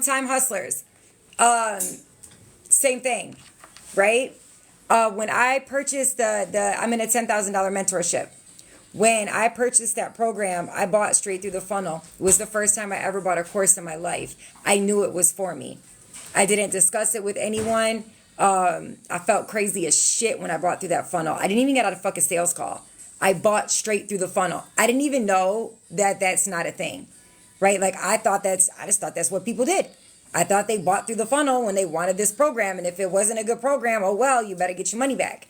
Time Hustlers. Same thing, right? When I purchased I'm in a $10,000 mentorship. When I purchased that program, I bought straight through the funnel. It was the first time I ever bought a course in my life. I knew it was for me. I didn't discuss it with anyone. I felt crazy as shit when I bought through that funnel. I didn't even get out a fucking sales call. I bought straight through the funnel. I didn't even know that that's not a thing, right? Like I just thought that's what people did. I thought they bought through the funnel when they wanted this program. And if it wasn't a good program, oh well, you better get your money back.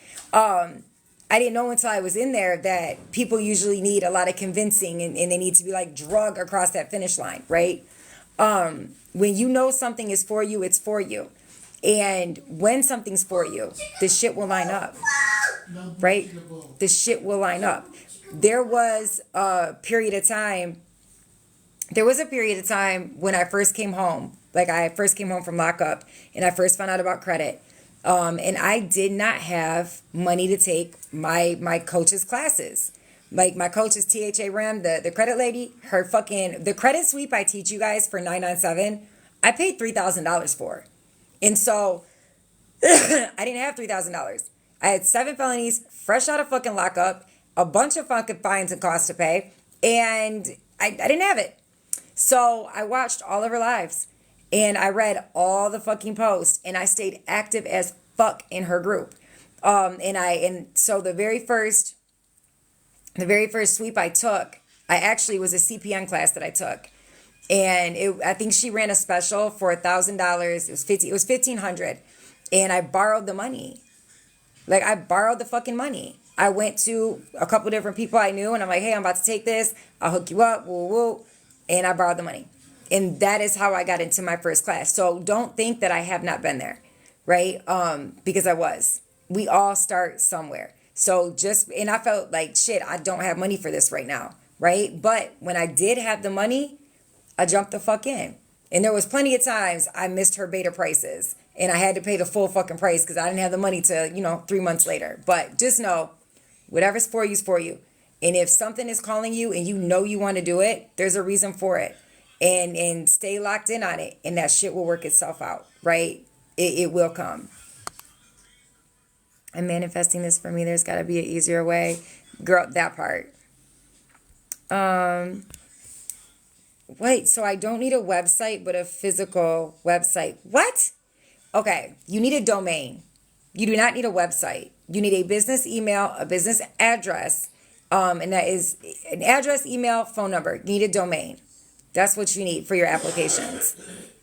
I didn't know until I was in there that people usually need a lot of convincing and they need to be like drug across that finish line, right? When you know something is for you, it's for you. And when something's for you, the shit will line up, right? The shit will line up. There was a period of time when I first came home, like I first came home from lockup and I first found out about credit. And I did not have money to take my coach's classes. Like my coach is THA Ram, the credit lady, the credit sweep I teach you guys for $997, I paid $3,000 for. And so I didn't have $3,000. I had 7 felonies, fresh out of fucking lockup, a bunch of fucking fines and costs to pay, and I didn't have it. So I watched all of her lives and I read all the fucking posts and I stayed active as fuck in her group. And so the very first sweep I took, I actually was a CPN class that I took. And I think she ran a special for $1,000. It was 1,500, and I borrowed the money. Like, I borrowed the fucking money. I went to a couple different people I knew, and I'm like, hey, I'm about to take this. I'll hook you up, woo woo, and I borrowed the money. And that is how I got into my first class. So don't think that I have not been there, right? Because I was. We all start somewhere. So and I felt like shit. I don't have money for this right now, right? But when I did have the money, I jumped the fuck in. And there was plenty of times I missed her beta prices and I had to pay the full fucking price because I didn't have the money to, 3 months later. But just know, whatever's for you is for you. And if something is calling you and you know you want to do it, there's a reason for it. And stay locked in on it and that shit will work itself out, right? It will come. I'm manifesting this for me. There's got to be an easier way. Girl, that part. Wait, so I don't need a website, but a physical website. What? Okay, you need a domain. You do not need a website. You need a business email, a business address, and that is an address, email, phone number. You need a domain. That's what you need for your applications.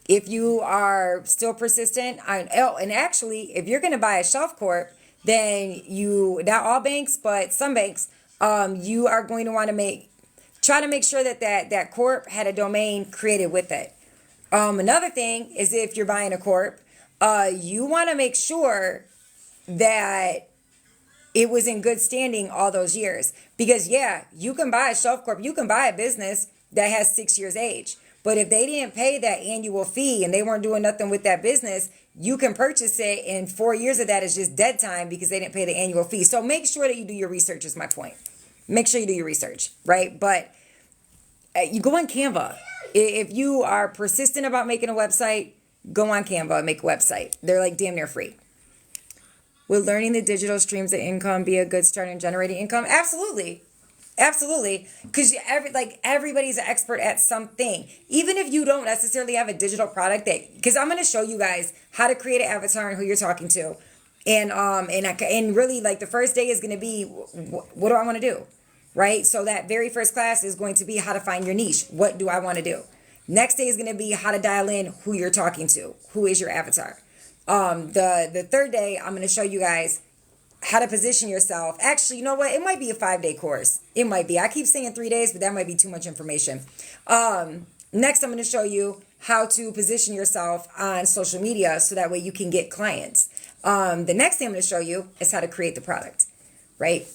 If you are still persistent, and actually, if you're going to buy a shelf corp, then not all banks, but some banks, you are going to want to try to make sure that corp had a domain created with it. Another thing is if you're buying a corp, you want to make sure that it was in good standing all those years. Because yeah, you can buy a shelf corp, you can buy a business that has 6 years age. But if they didn't pay that annual fee and they weren't doing nothing with that business, you can purchase it and 4 years of that is just dead time because they didn't pay the annual fee. So make sure that you do your research is my point. Make sure you do your research, right? But you go on Canva. If you are persistent about making a website, go on Canva and make a website. They're like damn near free. Will learning the digital streams of income be a good start in generating income? Absolutely. Absolutely. Because everybody's an expert at something. Even if you don't necessarily have a digital product because I'm going to show you guys how to create an avatar and who you're talking to. And really like the first day is going to be, what do I want to do? Right? So that very first class is going to be how to find your niche. What do I want to do? Next day is going to be how to dial in who you're talking to. Who is your avatar? The third day, I'm going to show you guys how to position yourself. Actually, you know what? It might be a 5-day course. It might be. I keep saying 3 days, but that might be too much information. Next, I'm going to show you how to position yourself on social media so that way you can get clients. The next thing I'm going to show you is how to create the product, right?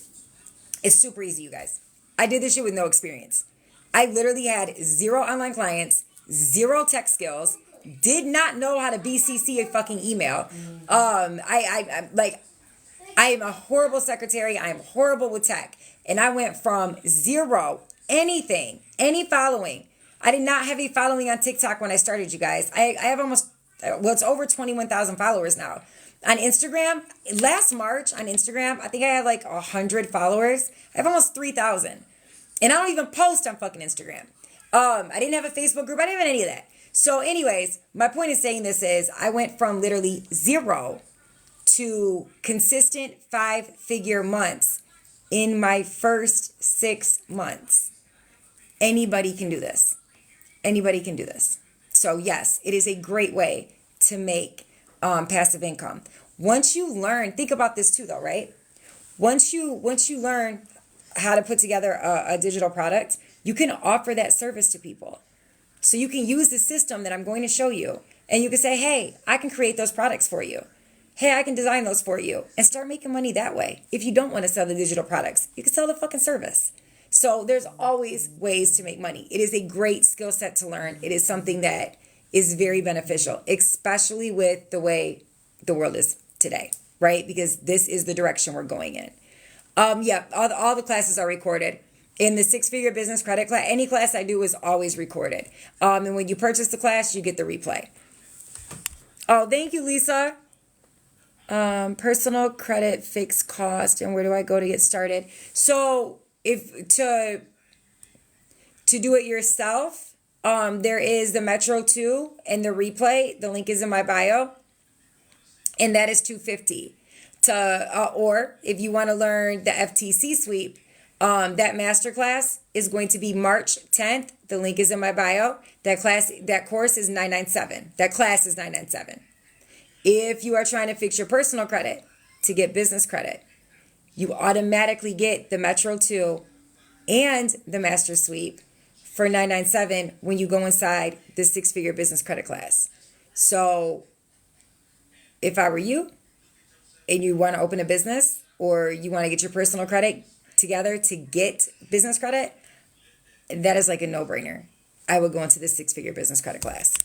It's super easy, you guys. I did this shit with no experience. I literally had 0 online clients, 0 tech skills, did not know how to BCC a fucking email. I am a horrible secretary. I am horrible with tech. And I went from 0, any following. I did not have a following on TikTok when I started, you guys. I have it's over 21,000 followers now. On Instagram, last March on Instagram, I think I had like 100 followers. I have almost 3,000. And I don't even post on fucking Instagram. I didn't have a Facebook group. I didn't have any of that. So anyways, my point in saying this is I went from literally 0 to consistent 5-figure months in my first 6 months. Anybody can do this. Anybody can do this. So yes, it is a great way to make passive income. Once you learn, think about this too though, right? Once you learn how to put together a digital product, you can offer that service to people. So you can use the system that I'm going to show you and you can say, hey, I can create those products for you. Hey, I can design those for you and start making money that way. If you don't want to sell the digital products, you can sell the fucking service. So there's always ways to make money. It is a great skill set to learn. It is something that is very beneficial, especially with the way the world is today, right? Because this is the direction we're going in. All the classes are recorded. In the 6-figure business credit class, any class I do is always recorded. And when you purchase the class, you get the replay. Oh, thank you, Lisa. Personal credit fixed cost, and where do I go to get started? So if to do it yourself, There is the Metro 2 and the replay. The link is in my bio. And that is $250. Or if you want to learn the FTC sweep, that masterclass is going to be March 10th. The link is in my bio. That course is $997. That class is $997. If you are trying to fix your personal credit to get business credit, you automatically get the Metro 2 and the Master Sweep for $997 when you go inside the 6-figure business credit class. So if I were you and you want to open a business or you want to get your personal credit together to get business credit, that is like a no-brainer. I would go into the 6-figure business credit class.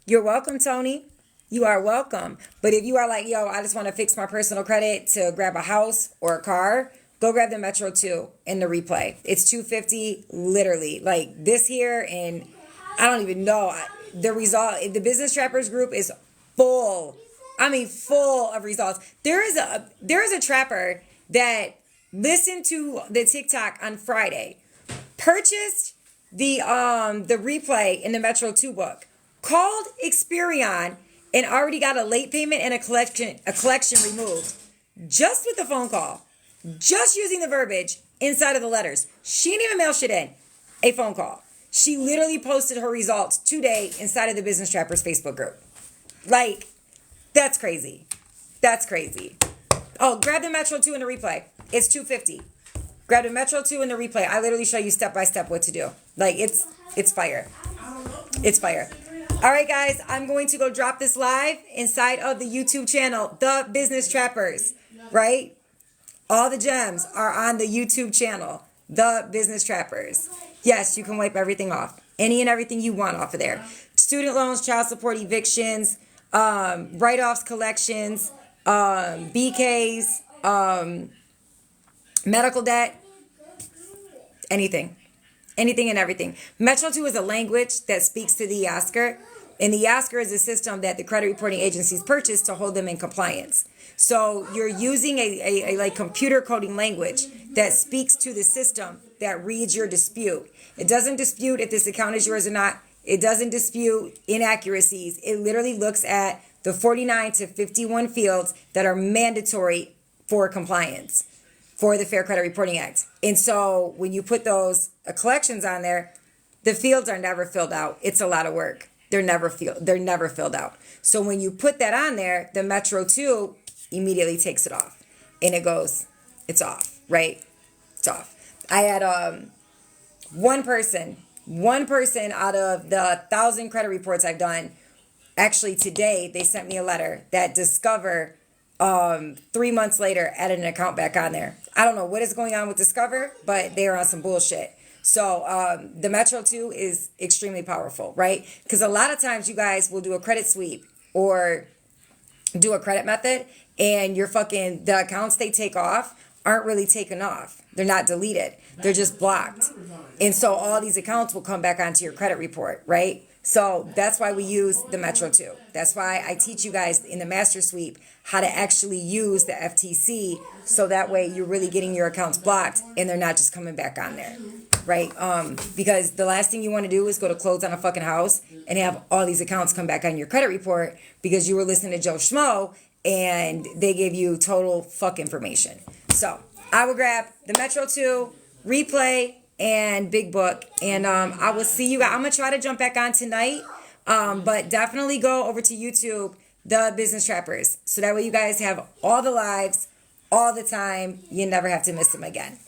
You're welcome, Tony. You are welcome. But if you are like, yo, I just want to fix my personal credit to grab a house or a car, go grab the Metro 2 in the replay. It's $250, literally. Like this here, and I don't even know. The result, the Business Trappers group is full. I mean, full of results. There is a trapper that listened to the TikTok on Friday, purchased the replay in the Metro 2 book, called Experian, and already got a late payment and a collection removed just with the phone call, just using the verbiage inside of the letters. She didn't even mail shit in. A phone call. She literally posted her results today inside of the Business Trappers Facebook group. Like, that's crazy. That's crazy. Oh, grab the Metro 2 in the replay. It's $250. Grab the Metro 2 in the replay. I literally show you step by step what to do. Like, it's fire. It's fire. All right, guys, I'm going to go drop this live inside of the YouTube channel, The Business Trappers, right? All the gems are on the YouTube channel, The Business Trappers. Yes, you can wipe everything off. Any and everything you want off of there. Student loans, child support, evictions, write-offs, collections, BKs, medical debt, anything. Anything and everything. Metro 2 is a language that speaks to the Oscar, and the Oscar is a system that the credit reporting agencies purchase to hold them in compliance. So you're using a like computer coding language that speaks to the system that reads your dispute. It doesn't dispute if this account is yours or not. It doesn't dispute inaccuracies. It literally looks at the 49 to 51 fields that are mandatory for compliance for the Fair Credit Reporting Act. And so when you put those collections on there, the fields are never filled out. It's a lot of work. They're never filled out. So when you put that on there, the Metro 2 immediately takes it off. And it's off, right? It's off. I had one person out of the 1,000 credit reports I've done. Actually, today, they sent me a letter that Discover 3 months later added an account back on there. I don't know what is going on with Discover, but they are on some bullshit. So the Metro 2 is extremely powerful, right? Because a lot of times you guys will do a credit sweep or do a credit method, and the accounts they take off aren't really taken off. They're not deleted. They're just blocked. And so all these accounts will come back onto your credit report, right? So that's why we use the Metro 2. That's why I teach you guys in the Master Sweep how to actually use the FTC, so that way you're really getting your accounts blocked and they're not just coming back on there, right? Because the last thing you want to do is go to close on a fucking house and have all these accounts come back on your credit report because you were listening to Joe Schmo and they gave you total fuck information. So I will grab the Metro 2, replay, and big book, and I will see you guys. I'm gonna try to jump back on tonight, but definitely go over to YouTube, The Business Trappers, so that way you guys have all the lives all the time. You never have to miss them again.